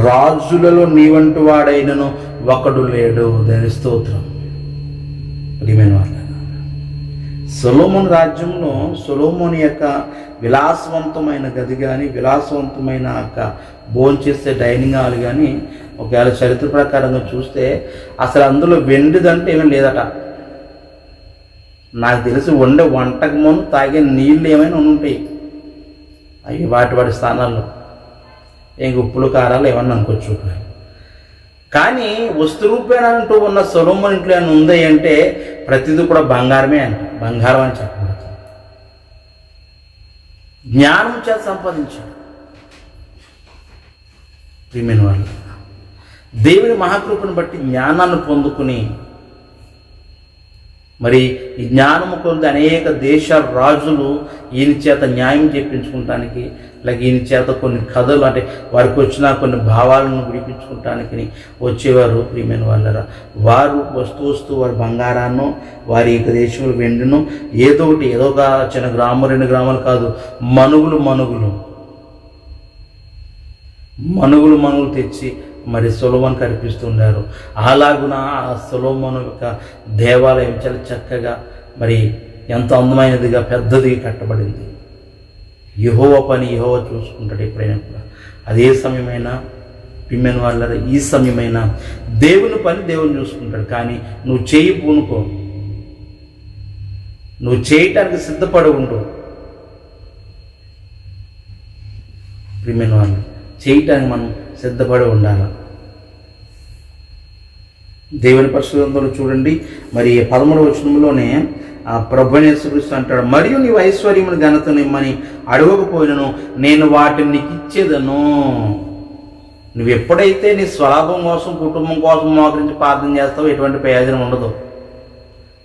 రాజులలో నీ వంటి వాడైనను ఒకడు లేడు. దాని స్తోత్రం. ప్రియమైన వాళ్ళ సొలొమోను రాజ్యంలో సొలొమోను యొక్క విలాసవంతమైన గది కానీ, విలాసవంతమైన భోంచేసే డైనింగ్ హాల్ కానీ ఒకవేళ చరిత్ర ప్రకారంగా చూస్తే అసలు అందులో వెండిదంటే ఏమీ లేదట. నాకు తెలిసి వండే వంటకు ముందు తాగే నీళ్ళు ఏమైనా ఉంటాయి, అవి వాటి స్థానాల్లో ఇంక ఉప్పులు కారాలు ఏమన్నా అనుకోవచ్చు. కానీ వస్తు రూపేణ అంటూ ఉన్న సొలొమోను ఇంట్లో ఏమైనా ఉంది అంటే ప్రతిదీ కూడా బంగారమే అంట, బంగారం అని చెప్పబడుతుంది. జ్ఞానం చేత సంపాదించాడు. ప్రియమైన వాళ్ళు దేవుని మహాకృపను బట్టి జ్ఞానాన్ని పొందుకుని మరి ఈ జ్ఞానము కొద్ది అనేక దేశ రాజులు ఈయన చేత న్యాయం చేయించుకుంటానికి, లేక ఈయన చేత కొన్ని కథలు అంటే వారికి వచ్చిన కొన్ని భావాలను విడిపించుకుంటానికి వచ్చేవారు. ప్రియమైన వాళ్ళరా వారు వస్తూ వారి బంగారాన్ని, వారి యొక్క దేశంలో వెండిను ఏదో ఒక చిన్న గ్రామం 2 గ్రామాలు కాదు, మనుగులు తెచ్చి మరి సొలొమోనుకు అర్పిస్తుండారు. అలాగున ఆ సొలొమోను యొక్క దేవాలయం చాలా చక్కగా మరి ఎంత అందమైనదిగా పెద్దదిగా కట్టబడింది. యెహోవా పని యెహోవా చూసుకుంటాడు ఎప్పుడైనా కూడా. అదే సమయమైనా ప్రియమైన వాళ్ళ ఈ సమయమైనా దేవుని పని దేవుని చూసుకుంటాడు. కానీ నువ్వు చేయి పూనుకో, నువ్వు చేయటానికి సిద్ధపడి ఉండు. ప్రియమైన వాళ్ళు చేయటానికి మనం సిద్ధపడి ఉండాలి. దేవుని పరిశుద్ధంలో చూడండి, మరి 13వ వచనంలోనే ప్రభువైన యేసుక్రీస్తు అంటాడు, మరియు నీవు ఐశ్వర్యమును ఘనత నిమ్మని అడగకపోయినను నేను వాటిని నీకు ఇచ్చేదను. నువ్వు ఎప్పుడైతే నీ స్వలాభం కోసం, కుటుంబం కోసం మోకరించి ప్రార్థన చేస్తావో ఎటువంటి ప్రయోజనం ఉండదు,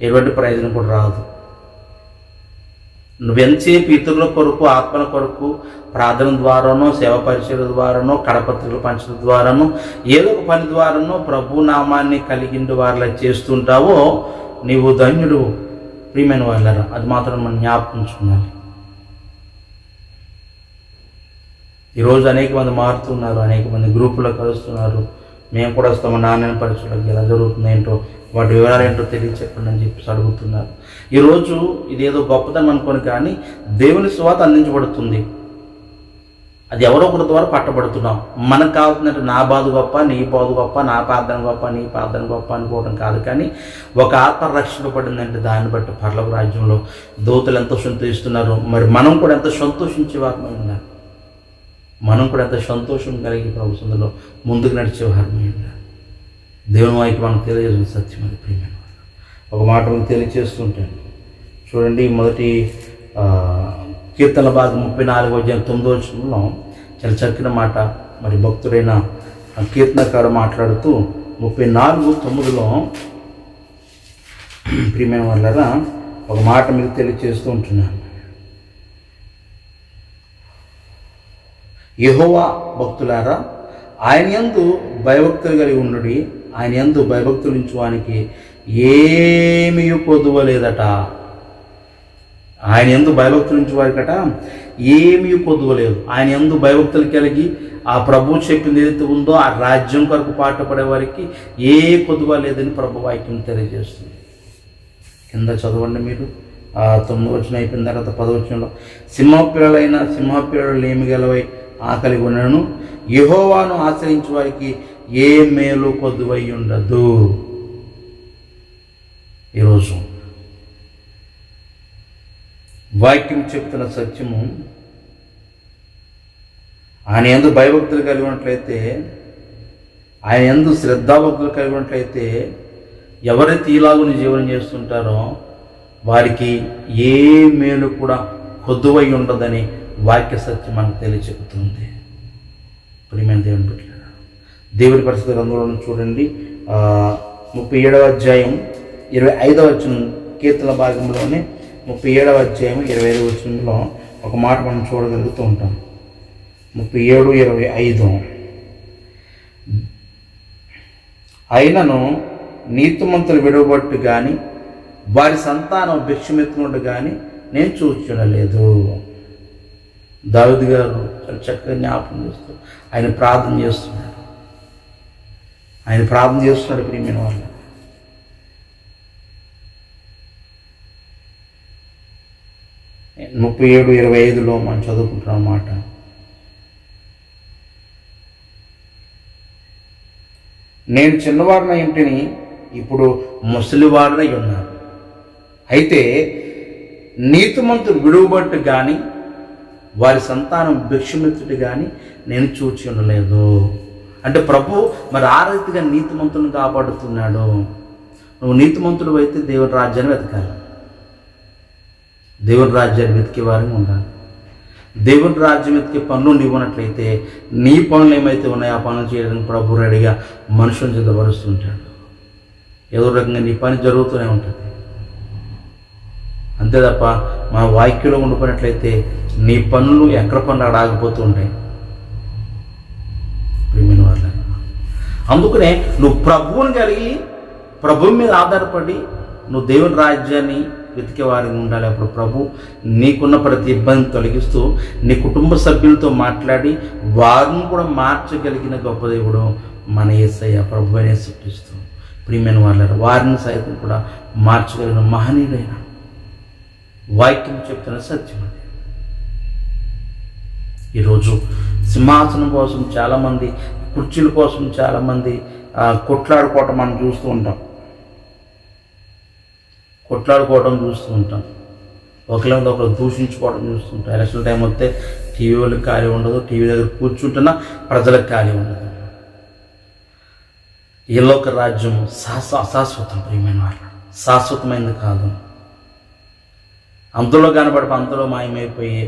ఎటువంటి ప్రయోజనం కూడా రాదు. నువ్వెంతసేపు ఇతరుల కొరకు, ఆత్మల కొరకు ప్రార్థన ద్వారానో, సేవ పరిచయం ద్వారానో, కడపత్రికలు పంచడం ద్వారానో, ఏదో ఒక పని ద్వారానో ప్రభు నామాన్ని కలిగిండి వారిలా చేస్తుంటావో నీవు ధన్యుడు. ప్రియమైన వాళ్ళరా, అది మాత్రం మనం జ్ఞాపకించుకున్నాలి. ఈరోజు అనేక మంది మారుతున్నారు, అనేక మంది గ్రూపులో కలుస్తున్నారు. మేము కూడా వస్తాము, నాణ్యమైన పరీక్షలకు ఎలా జరుగుతుంది ఏంటో, వాటి వివరాలు ఏంటో తెలియచెప్పండి అని చెప్పేసి అడుగుతున్నారు. ఈరోజు ఇదేదో గొప్పతనం అనుకోని, కానీ దేవుని సువార్త అందించబడుతుంది. అది ఎవరో ఒకరి ద్వారా పట్టబడుతున్నాం. మనకు కావాల్సినట్టు నా బాధ గొప్ప, నీ బాధ గొప్ప, నా ప్రార్థన గొప్ప, నీ ప్రార్థన గొప్ప అనుకోవడం కాదు. కానీ ఒక ఆత్మ రక్షింపబడిందంటే దాన్ని బట్టి పరలోక రాజ్యంలో దూతలు ఎంతో సంతోషిస్తున్నారు. మరి మనం కూడా ఎంత సంతోషించే వారమై ఉండాలి. మనం కూడా ఎంత సంతోషం కలిగి ప్రభుత్వంలో ముందుకు నడిచే వారమై ఉండాలి. దేవుని వారికి మనం తెలియజేసిన సత్యం అది. ప్రియమైన ఒక మాట మనం తెలియజేస్తుంటాను. చూడండి, మొదటి కీర్తన భాగం 34:9 చాలా చక్కని మాట. మరి భక్తుడైన కీర్తనకారు మాట్లాడుతూ 34:9 ప్రియమైన వాళ్ళరా ఒక మాట మీకు తెలియజేస్తూ ఉంటున్నాను. యెహోవా భక్తులారా, ఆయన యందు భయభక్తులు కలిగి ఉండుడి, ఆయన యందు భయభక్తులు ఉంచువానికి ఏమీ కొదువలేదట. ఆయన యందు భయభక్తులు ఉంచువారికట ఏమీ కొదువలేదు. ఆయన యందు భయభక్తులు కలిగి ఆ ప్రభు చెప్పింది ఏదైతే ఉందో ఆ రాజ్యం కొరకు పాటుపడే వారికి ఏ కొదువ లేదని ప్రభు వాక్యం తెలియజేస్తుంది. కింద చదవండి మీరు. 9వ వచనం అయిపోయిన తర్వాత 10వ వచనంలో, సింహపిల్లలైన సింహపిల్లలు ఏమి గలవై ఆకలి కొనను, యెహోవాను ఆశ్రయించే వారికి ఏ మేలు కొద్దువై ఉండదు. ఈరోజు వాక్యం చెప్తున్న సత్యము, ఆయన యందు భయభక్తులు కలిగి ఉన్నట్లయితే, ఆయన యందు శ్రద్ధాభక్తులు కలిగి ఉన్నట్లయితే, ఎవరైతే ఇలాగుని జీవనం చేస్తుంటారో వారికి ఏ మేలు కూడా కొద్దువై ఉండదని వాక్య సత్యం మనకు తెలియచెబుతుంది. ప్రియమైన దేవుని బిడ్డలారా, దేవుని పరిస్థితి రంగంలో చూడండి, 37వ అధ్యాయం 25వ వచనం, కీర్తన భాగంలోనే 37వ అధ్యాయం 25వ వచనంలో ఒక మాట మనం చూడగలుగుతూ ఉంటాం. 37:25 అయినను నీతిమంతులు విడవబట్టు కానీ వారి సంతానం భిక్షమెత్తుకుంటూ కానీ నేను చూడలేదు. దావీదు గారు చాలా చక్కగా జ్ఞాపకం చేస్తూ ఆయన ప్రార్థన చేస్తున్నాడు. ప్రియమైన వాళ్ళు. ముప్పై 37:25 మనం చదువుకుంటున్న మాట, నేను చిన్నవారిన ఇంటిని ఇప్పుడు ముసలివారినై ఉన్నాను. అయితే నీతిమంతుడు విడువబట్టు కానీ వారి సంతానం భిక్షమెత్తుడు కానీ నేను చూచి ఉండలేదు. అంటే ప్రభు మరి ఆ రీతిగా నీతిమంతులను కాపాడుతున్నాడు. నువ్వు నీతిమంతుడు అయితే దేవుని రాజ్యాన్ని వెతకాలి, దేవుని రాజ్యాన్ని వెతికే వారిని ఉండాలి. దేవుని రాజ్యం వెతికే పనులు ఇవ్వనట్లయితే నీ పనులు ఏమైతే ఉన్నాయో ఆ పనులు చేయడానికి ప్రభు రెడీగా మనుషులను సిద్ధపరుస్తుంటాడు. ఏదో రకంగా నీ పని జరుగుతూనే ఉంటుంది. అంతే తప్ప మన వాక్యంలో ఉండిపోయినట్లయితే నీ పనులు ఎక్కడ పనులు అక్కడ ఆగిపోతూ ఉంటాయి. ప్రియమైన వాళ్ళ, అందుకనే నువ్వు ప్రభువుని కలిగి ప్రభువు మీద ఆధారపడి నువ్వు దేవుని రాజ్యాన్ని వెతికే వారికి ఉండాలి. అప్పుడు ప్రభు నీకున్న ప్రతి ఇబ్బంది తొలగిస్తూ నీ కుటుంబ సభ్యులతో మాట్లాడి వారిని కూడా మార్చగలిగిన గొప్ప దేవుడు మన యేసయ్య, ప్రభువైన యేసుక్రీస్తు. ప్రియమైన వాళ్ళ, వారిని సైతం కూడా మార్చగలిగిన మహనీయుడైన వాక్యం చెప్తున్న సత్యం అది. ఈరోజు సింహాసనం కోసం చాలామంది, కుర్చీల కోసం చాలామంది కొట్లాడుకోవటం మనం చూస్తూ ఉంటాం. ఒకరితో ఒకరు దూషించుకోవడం చూస్తుంటాం. ఎలక్షన్ టైం వస్తే టీవీ వాళ్ళకి ఖాళీ ఉండదు, టీవీ దగ్గర కూర్చుంటున్నా ప్రజలకు ఖాళీ ఉండదు. ఈ లోక రాజ్యం అశాశ్వతం ప్రియమైన వాళ్ళ, శాశ్వతమైనది కాదు. అంతలో కనబడి అంతలో మాయమైపోయి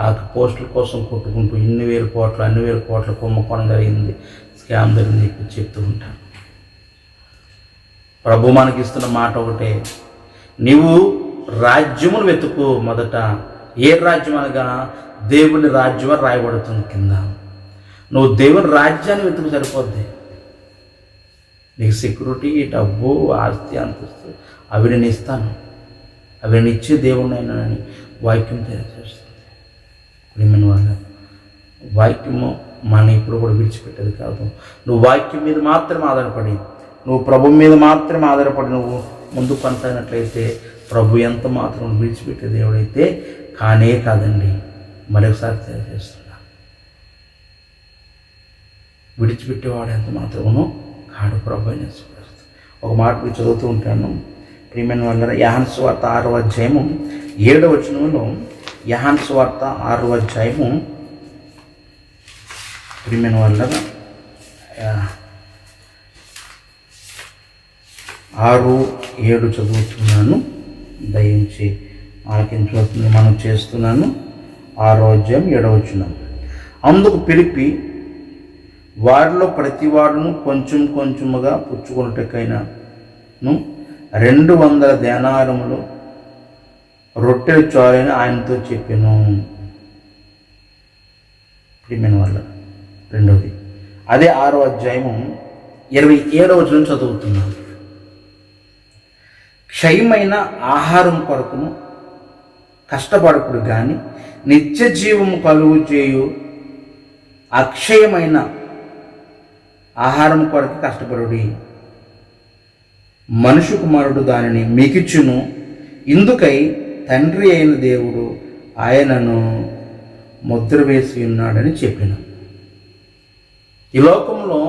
ఆ పోస్టుల కోసం కొట్టుకుంటూ అన్ని వేల కోట్ల కుంభకోణం జరిగింది, స్కామ్ జరిగింది చెప్తూ ఉంటాను. ప్రభు మనకి ఇస్తున్న మాట ఒకటే, నీవు రాజ్యమును వెతుకు. మొదట ఏ రాజ్యం అనగా దేవుని రాజ్యం రాయబడుతుంది కింద. నువ్వు దేవుని రాజ్యాన్ని వెతుకు సరిపోద్ది. నీకు సెక్యూరిటీ, డబ్బు, ఆస్తి, అంతస్తు అవి నేను ఇస్తాను, అవి నేను ఇచ్చే దేవుడినైనానని వాక్యం తెలియజేస్తుంది. ప్రియమైన వాళ్ళ, వాక్యము మన ఇప్పుడు కూడా విడిచిపెట్టేది కాదు. నువ్వు వాక్యం మీద మాత్రమే ఆధారపడి, నువ్వు ప్రభు మీద మాత్రమే ఆధారపడి నువ్వు ముందు కొనసాగినట్లయితే ప్రభు ఎంత మాత్రం విడిచిపెట్టే దేవుడైతే కానే కాదండి. మరొకసారి తెలియజేస్తున్నా, విడిచిపెట్టేవాడు ఎంత మాత్రమునో కాడు ప్రభు అని. ఒక మాట మీరు చదువుతూ ఉంటాను ప్రియమైన వాళ్ళ, యోహాను సువార్త 6వ అధ్యాయము 7వ వచనంలో, యోహాను సువార్త 6వ అధ్యాయము ప్రియమైన వాళ్ళ 6-7 చదువుతున్నాను, దయించి ఆలకించవలసింది మనం చేస్తున్నాను. 6వ అధ్యాయం 7వ వచనం. అందుకు పిలిపి, వారిలో ప్రతివాడును కొంచెం కొంచెముగా పుచ్చుకొనుటకైనాను 200 దేనారములు రొట్టెలు చాలని ఆయనతో చెప్పాను. ప్రియమైన వాళ్ళ, రెండవది అదే 6వ అధ్యాయము 27వ వచనం చదువుతున్నాను. క్షయమైన ఆహారం కొరకును కష్టపడకుడు కానీ నిత్య జీవము కలుగు చేయు అక్షయమైన ఆహారం కొరకు కష్టపడుడి. మనుషు కుమారుడు దానిని మీకిచ్చును. ఇందుకై తండ్రి అయిన దేవుడు ఆయనను ముద్ర వేసి ఉన్నాడని చెప్పిన. ఈ లోకంలో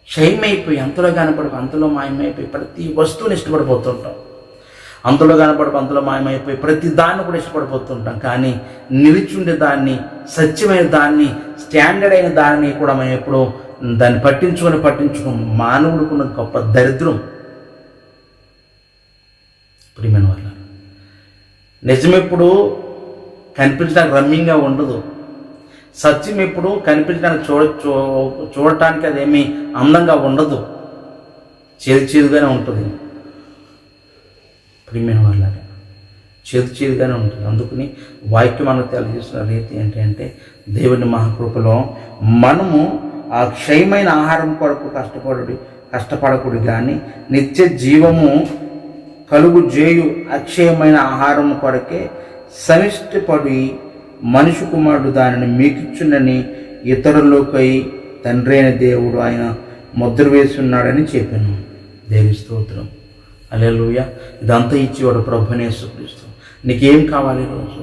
క్షయమైపోయి, అంతలో కనపడి అంతలో మాయమైపోయి ప్రతి వస్తువుని ఇష్టపడిపోతుంటాం. అంతలో కనపడి అంతలో మాయమైపోయి ప్రతి దాన్ని కూడా ఇష్టపడిపోతుంటాం. కానీ నిలిచుండే దాన్ని, సత్యమైన దాన్ని, స్టాండర్డ్ అయిన దాన్ని కూడా మనం ఎప్పుడూ దాన్ని పట్టించుకో మానవుడుకున్న గొప్ప దరిద్రం. ప్రియమైన వాళ్ళ, నిజం ఎప్పుడు కనిపించడానికి రమ్యంగా ఉండదు. సత్యం ఎప్పుడు కనిపించడానికి చూడటానికి అదేమీ అందంగా ఉండదు, చేదుగానే ఉంటుంది. ప్రియమైన వాళ్ళ, చేదుగానే ఉంటుంది. అందుకని వాక్యం మనకు తెలియజేస్తున్న రీతి ఏంటంటే, దేవుని మహాకృపలో మనము ఆ క్షయమైన ఆహారం కొరకు కష్టపడకూడదు కానీ నిత్య జీవము కలుగు చేయు అక్షయమైన ఆహారం కొరకే సమిష్టపడి మనుషు కుమారుడు దానిని మీకిచ్చునని ఇతరులకై తండ్రి అయిన దేవుడు ఆయన ముద్ర వేసి ఉన్నాడని చెప్పాను. దేవి స్తోత్రం, హల్లెలూయా. ఇదంతా ఇచ్చేవాడు ప్రభువైన యేసుక్రీస్తు. నీకేం కావాలి ఈరోజు?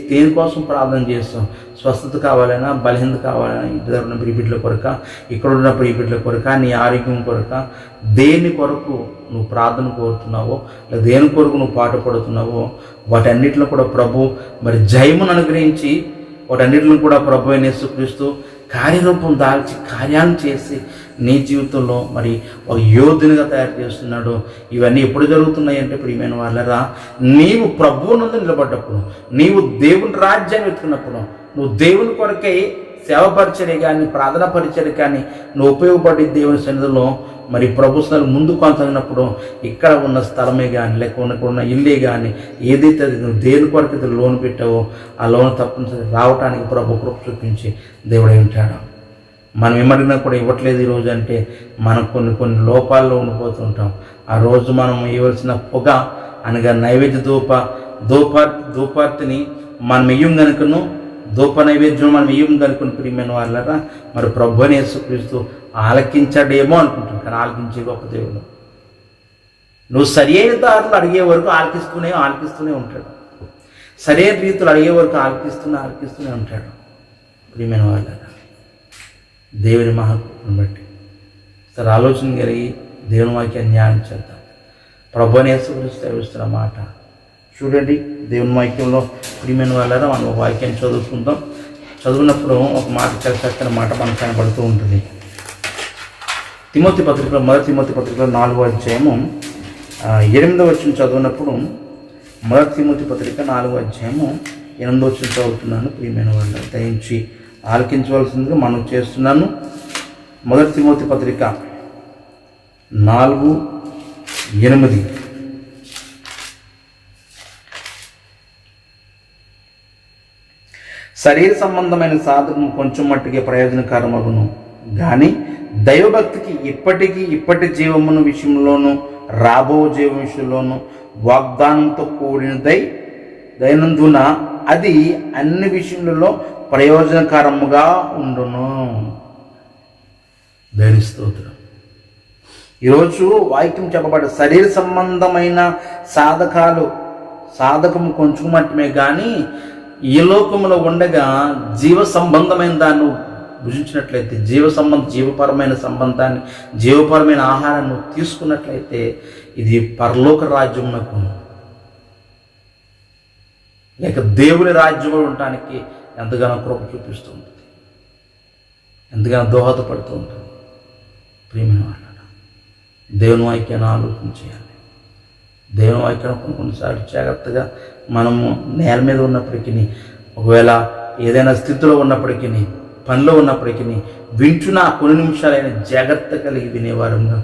దేనికోసం ప్రార్థన చేస్తాం? స్వస్థత కావాలన్నా, బలహీనత కావాలన్నా, ఇంటి దగ్గర ఉన్న బిడ్డల కొరక, ఇక్కడ ఉన్నప్పుడు ఈ బిడ్డల కొరక, నీ ఆరోగ్యం కొరక, దేని కొరకు నువ్వు ప్రార్థన కోరుతున్నావో, లేదా దేని కొరకు నువ్వు పాట పడుతున్నావో, వాటన్నిటిలో కూడా ప్రభు మరి జయమును అనుగ్రహించి, వాటన్నిటిని కూడా ప్రభు అయిన యేసుక్రీస్తు కార్యరూపం దాల్చి కార్యాలను చేసి నీ జీవితంలో మరి ఒక యోధునిగా తయారు చేస్తున్నాడు. ఇవన్నీ ఎప్పుడు జరుగుతున్నాయి అంటే ప్రియమైన వాళ్ళరా, నీవు ప్రభువునందు నిలబడ్డప్పుడు, నీవు దేవుని రాజ్యాన్ని వెతుకున్నప్పుడు, నువ్వు దేవుని కొరకై సేవ పరిచర్య కానీ, ప్రార్థన పరిచర్య కానీ నువ్వు ఉపయోగపడి దేవుని సన్నిధిలో మరి ప్రభు స్థలం ముందు కొనసాగినప్పుడు, ఇక్కడ ఉన్న స్థలమే కానీ, లేక ఉన్న ఇల్లే కానీ, ఏదైతే నువ్వు దేని కొరకు లోన్ పెట్టావో ఆ లోన్ తప్పనిసరి రావటానికి ప్రభు కృప చూపించి దేవుడు ఉంటాడు. మనం ఏమడిగినా కూడా ఇవ్వట్లేదు ఈరోజు అంటే మనం కొన్ని లోపాల్లో ఉండిపోతుంటాం. ఆ రోజు మనం ఇవ్వాల్సిన పొగ అనగా నైవేద్య ధూపార్తిని మనం ఇయ్యం కనుకను, ధూప నైవేద్యం మనం ఇయ్యం కనుకొని ప్రియమైన వాళ్ళరా, మరి ప్రభువైన యేసుక్రీస్తు ఆలకించాడేమో అనుకుంటాం. కానీ ఆలకించే గొప్ప దేవుడు. నువ్వు సరైన దారులు అడిగే వరకు ఆలకిస్తూనే ఉంటాడు. సరైన రీతులు అడిగే వరకు ఆలకిస్తూనే ఉంటాడు. ప్రియమైన వాళ్ళరా, దేవుని మహాకృపను బట్టి సరే ఆలోచన కలిగి దేవుని వాక్యాన్ని ధ్యానం చేద్దాం. ప్రభువైన యేసుక్రీస్తు తెలుస్తున్న మాట చూడండి. దేవుని వాక్యంలో ప్రియమైన వాళ్ళరా, మనం ఒక వాక్యాన్ని చదువుకుందాం. చదువున్నప్పుడు ఒక మాట, చక్కని మాట మనకు కనబడుతూ ఉంటుంది. మొదటి తిమోతి పత్రికలో 4వ అధ్యాయము 8వ వచనం చదివినప్పుడు, మొదటి తిమోతి పత్రిక 4వ అధ్యాయము 8వ వచనం చదువుతున్నాను. ప్రియమైన వాళ్ళు దయించి ఆలకించవలసిందిగా మనం చేస్తున్నాను. మొదటి తిమోతి పత్రిక 4:8. శరీర సంబంధమైన సాధకము కొంచెం మట్టుకే ప్రయోజనకరమగును, కానీ దైవభక్తికి ఇప్పటి జీవమును విషయంలోను రాబో జీవం విషయంలోను వాగ్దానంతో కూడినదైనందున అది అన్ని విషయములలో ప్రయోజనకరముగా ఉండును. దేవుని స్తోత్రం. ఈరోజు వాక్యం చెప్పబడ్డ శరీర సంబంధమైన సాధకము కొంచెం మట్టుమే, కానీ ఈ లోకంలో ఉండగా జీవ సంబంధమైన దాన్ని భుజించినట్లయితే, జీవపరమైన సంబంధాన్ని, జీవపరమైన ఆహారాన్ని తీసుకున్నట్లయితే ఇది పరలోక రాజ్యమునకు లేక దేవుని రాజ్యంలో ఉండటానికి ఎంతగానో కృప చూపిస్తూ ఉంటుంది, ఎంతగానో దోహదపడుతూ ఉంటుంది. ప్రియమైన వాళ్ళ దేవుని వాక్యాన్ని ఆలోచన చేయాలి. దేవుని వాక్యాన్ని కొన్నిసార్లు జాగ్రత్తగా మనము నేల మీద ఉన్నప్పటికీ, ఒకవేళ ఏదైనా స్థితిలో ఉన్నప్పటికీ, పనిలో ఉన్నప్పటికీ వింటున్న కొన్ని నిమిషాలైన జాగ్రత్త కలిగి వినేవారంగా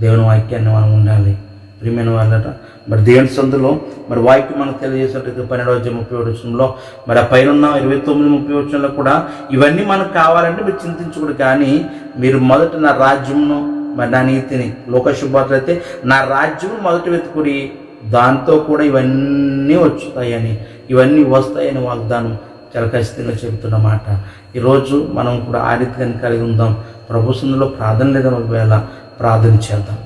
దేవుని వాక్యాన్ని మనం ఉండాలి. ప్రియమైన వాళ్ళట మరి దేవుని సందులో మరి వాక్యం మనకు తెలియజేసినట్టు 12:30 మరి ఆ పైన 29:30 కూడా ఇవన్నీ మనకు కావాలంటే మీరు చింతించకూడదు, కానీ మీరు మొదట నా రాజ్యమును మరి నా నీతిని, లోకశుభార్తలు అయితే నా రాజ్యము మొదట వెతుకుడి, దాంతో కూడా ఇవన్నీ ఇవన్నీ వస్తాయని వాగ్దానం చాలా ఖచ్చితంగా చెబుతున్నమాట. ఈరోజు మనం కూడా ఆ రీతిగా కలిగి ఉందాం. ప్రభు సన్నిధిలో ప్రార్థన లేదని ఒకవేళ ప్రార్థన చేద్దాం.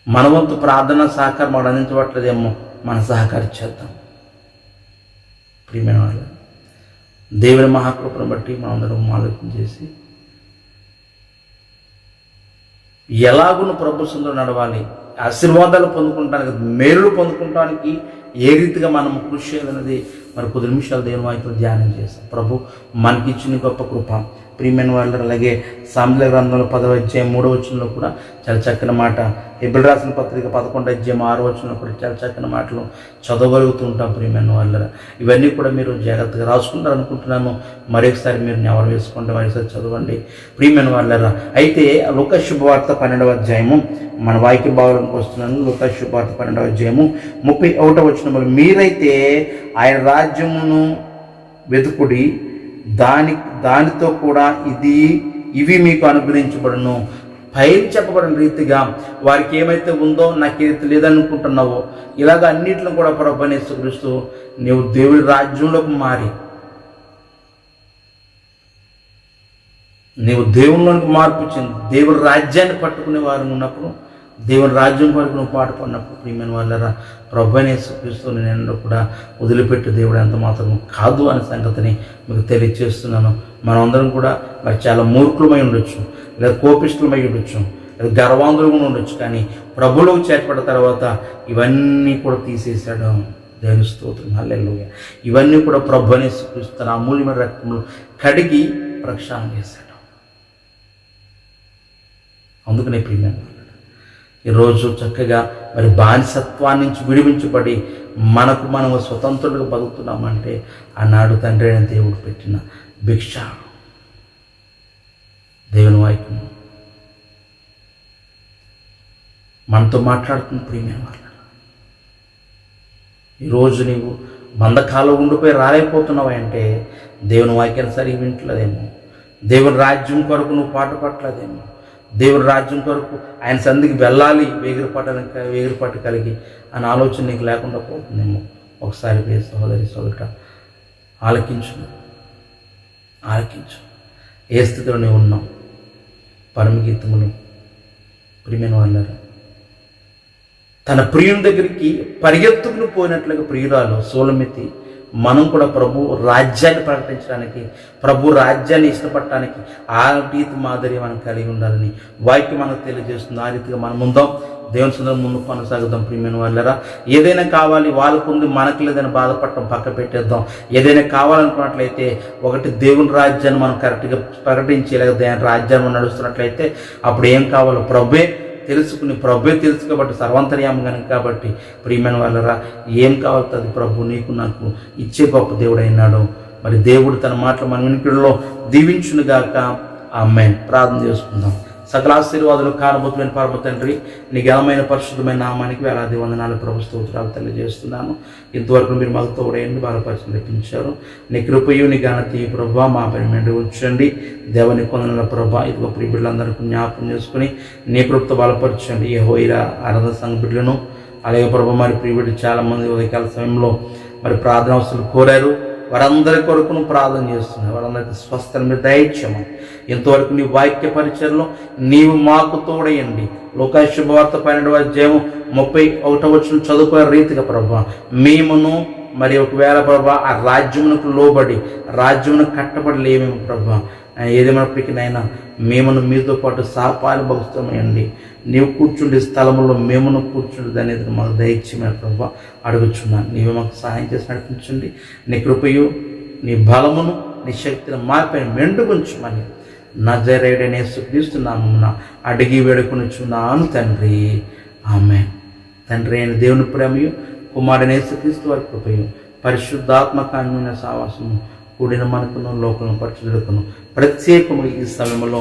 మన వంతు ప్రార్థన సహకారం మాకు అందించబట్లేదేమో, మన సహకరించేద్దాం. ప్రియమైన వాళ్ళు దేవుని మహాకృపను బట్టి మనం అందరం ఆలోచన చేసి ఎలాగును ప్రభు సన్నిధిలో నడవాలి, ఆశీర్వాదాలు పొందుకుంటానికి, మేలులు పొందుకుంటానికి ఏ రీతిగా మనం కృషి చేయాలన్నది మరి కొద్ది నిమిషాలు దేవుని వాక్యంలో ధ్యానం చేస్తాం. ప్రభు మనకిచ్చిన గొప్ప కృప. ప్రియమైన వాళ్ళు అలాగే సామెతల గ్రంథంలో 10:3 కూడా చాలా చక్కని మాట, హెబ్రీయులకు రాసిన పత్రిక 11:6 కూడా చాలా చక్కని మాటలు చదవగలుగుతూ ఉంటాం. ప్రియమైన వాళ్ళ ఇవన్నీ కూడా మీరు జాగ్రత్తగా రాసుకుంటారు అనుకుంటున్నాను. మరొకసారి మీరు నెవరు వేసుకోండి, మరొకసారి చదవండి. ప్రియమైన వాళ్ళరా అయితే లూకా శుభవార్త 12వ అధ్యాయము మన వాక్య భాగంలోకి వస్తున్నాను. లూకా శుభవార్త 12వ అధ్యాయము 31వ వచనములో, మీరైతే ఆయన రాజ్యమును వెతుకుడి, దానితో కూడా ఇవి మీకు అనుగ్రహించబడును. పైన చెప్పబడిన రీతిగా వారికి ఏమైతే ఉందో నాకు ఏదైతే లేదనుకుంటున్నావో ఇలాగ అన్నింటిని కూడా ప్రభువైన యేసుక్రీస్తు నీవు దేవుడి రాజ్యంలోకి మారి, నీవు దేవుళ్ళలోనికి మార్పు చెంది దేవుడి రాజ్యాన్ని పట్టుకునే వారు ఉన్నప్పుడు, దేవుని రాజ్యం కొరకు నువ్వు పాటుపడినప్పుడు ప్రియమైన వాళ్ళరా ప్రభువైన యేసుక్రీస్తుని నేను కూడా వదిలిపెట్టి దేవుడు ఎంత మాత్రం కాదు అనే సంగతిని మీకు తెలియజేస్తున్నాను. మనమందరం కూడా మరి చాలా మూర్ఖులమై ఉండొచ్చు, లేదా కోపిష్ఠులమై ఉండొచ్చు, లేదా గర్వాంధులుగా ఉండొచ్చు, కానీ ప్రభువులోకి చేర్పడిన తర్వాత ఇవన్నీ కూడా తీసేశాడు. దేవుని స్తోత్రం, హల్లెలూయా. ఇవన్నీ కూడా ప్రభువైన యేసుక్రీస్తు తన అమూల్యమైన రక్తంలో కడిగి ప్రక్షాళన చేశాడు. అందుకనే ప్రియమైన ఈరోజు చక్కగా మరి బానిసత్వాన్ని నుంచి విడిపించబడి మనం స్వతంత్రులుగా బతుకుతున్నామంటే ఆనాడు తండ్రి అయిన దేవుడు పెట్టిన భిక్ష. దేవుని వాక్యం మనతో మాట్లాడుతున్న ప్రియమైన వాళ్ళ ఈరోజు నీవు బంధకాలు ఉండిపోయి రాలేకపోతున్నావు అంటే దేవుని వాక్యాన్ని సరిగ్గా వింటలేదేమో, దేవుని రాజ్యం కొరకు నువ్వు పాటుపడలేదేమో, దేవుని రాజ్యం కొరకు ఆయన సంధికి వెళ్ళాలి వేగిరపాటు కలిగి అని ఆలోచన నీకు లేకుండా పోతుందేమో. ఒకసారి సహోదరి సోదరుట ఆలకించు. ఏ స్థితిలో నీవు ఉన్నావు? పరమగీతములు ప్రియమైన వాళ్ళారా తన ప్రియుని దగ్గరికి పరిగెత్తుకుని పోయినట్లుగా ప్రియురాలు సోలమితి మనం కూడా ప్రభు రాజ్యాన్ని ప్రకటించడానికి, ప్రభు రాజ్యాన్ని ఇష్టపడటానికి ఆ రీతి మాదిరి మనం కలిగి ఉండాలని వాక్యం మనకు తెలియజేస్తుంది. ఆ రీతిగా మనం ఉందాం. దేవుని సందర్భం ముందు కొనసాగుదాం. ప్రియమైన వాళ్ళరా, ఏదైనా కావాలి వాళ్ళకుంది మనకు లేదని బాధపడటం పక్క పెట్టేద్దాం. ఏదైనా కావాలనుకున్నట్లయితే ఒకటి దేవుని రాజ్యాన్ని మనం కరెక్ట్గా ప్రకటించి లేదా దాని రాజ్యాన్ని నడుస్తున్నట్లయితే అప్పుడు ఏం కావాలో ప్రభువే తెలుసుకోబట్టి సర్వంతర్యామి కనుక కాబట్టి ప్రియమైన వాళ్ళరా, ఏం కావాలో అది ప్రభు నీకు నాకు ఇచ్చే గొప్ప దేవుడు అయినాడు. మరి దేవుడు తన మాటలు మన వినికిడిలో దీవించునుగాక. ఆమేన్. ప్రార్థన చేసుకుందాం. సకల ఆశీర్వాదాలు కారణభూతులైన పరమ తండ్రి, నీ ఘనమైన పరిశుద్ధమైన నామానికి వేలాది వందనాలు ప్రభు స్తోత్రాలు తెలియజేస్తున్నాను. ఇంతవరకు మీరు మాకు తోడైంది బలపరిచి నడిపించారు. నీ కృపయు నీ ఘనత ప్రభా మా పని మెండి ఉంచండి. దేవుని కొందనల ప్రభా ఇదిగో ప్రియ బిడ్డలందరికీ జ్ఞాపకం చేసుకుని నీ కృపతో బలపరచండి. యెహోవా ఆరాధన సంఘ బిడ్డలను అలాగే ప్రభా మరి ప్రియ బిడ్డలు చాలామంది ఉదయకాల సమయంలో మరి ప్రార్థన అవసరాలు కోరారు. వారందరి కొరకు ప్రార్థన చేస్తున్నారు. వారందరికీ స్వస్థత మీద దయచేయమని, ఇంతవరకు నీ వాక్య పరిచయంలో నీవు మాకు తోడయండి. లోకాసు శుభవార్త 12:31 చదువుకునే రీతిగా ప్రభా మేమును మరి ఒకవేళ ప్రభా ఆ రాజ్యమునకు లోబడి రాజ్యమును కట్టబడి లేమేమో ప్రభా, ఏదేమైనప్పటికీ నైనా మేమును మీతో పాటు సహపాలి భక్తమయండి. నీవు కూర్చుండే స్థలంలో మేమును కూర్చుండే దాని మాకు దయచేయమని ప్రభా అడుగుచున్నాను. నీవు మాకు సహాయం చేసి నడిపించండి. నీ కృపయు నీ బలమును నీ శక్తిని మాపై మెండుగుంచమని నజరేయుడైన యేసుక్రీస్తు నామమున అడిగి వేడుకొనుచున్నాను తండ్రి. ఆమేన్. తండ్రి అయిన దేవుని ప్రేమయు కుమారుడైన యేసుక్రీస్తు వారి కృపయు పరిశుద్ధాత్మకాన్యమైన సావాసము కూడిన మనకును లోకలను పరిశుద్ధులకును ప్రత్యేకముగా ఈ సమయంలో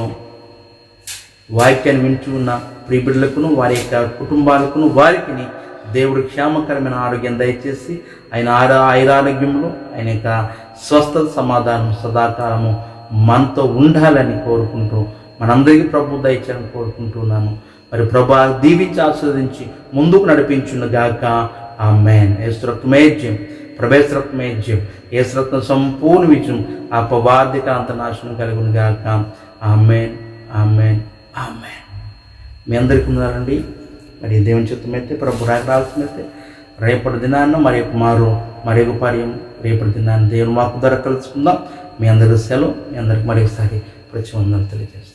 వాక్యాన్ని వింటూ ఉన్న ప్రియబిడ్డలకును వారి యొక్క కుటుంబాలకును వారికి దేవుడు క్షేమకరమైన ఆరోగ్యం దయచేసి ఆయన ఆరోగ్యంలో ఆయన యొక్క స్వస్థత సమాధానం సదాకాలము మనతో ఉండాలని కోరుకుంటూ మనందరికీ ప్రభు దయచేయాలని కోరుకుంటున్నాను. మరి ప్రభు దీవించి ఆస్వాదించి ముందుకు నడిపించునుగాక. ఆమేన్. యేసురత్నమేజ్యం ప్రభేశ్రత్నమేజ్యం యేసురత్న సంపూర్ణ విజయం ఆ పవార్థిక అంతనాశనం కలుగునుగాక. ఆమేన్. ఆమేన్. ఆమేన్. మీ అందరికీ ఉన్నారండి. మరి దేవుని చిత్తమైతే ప్రభు రావాల్సినైతే రేపటి దినాన్న మరి ఒక పర్యం రేపటి దినాన్ని దేవుని వాకు ధర కలుసుకుందాం. మీ అందరి సెలవు. మీ అందరికి మరొకసారి ప్రతి వందలు తెలియజేస్తాం.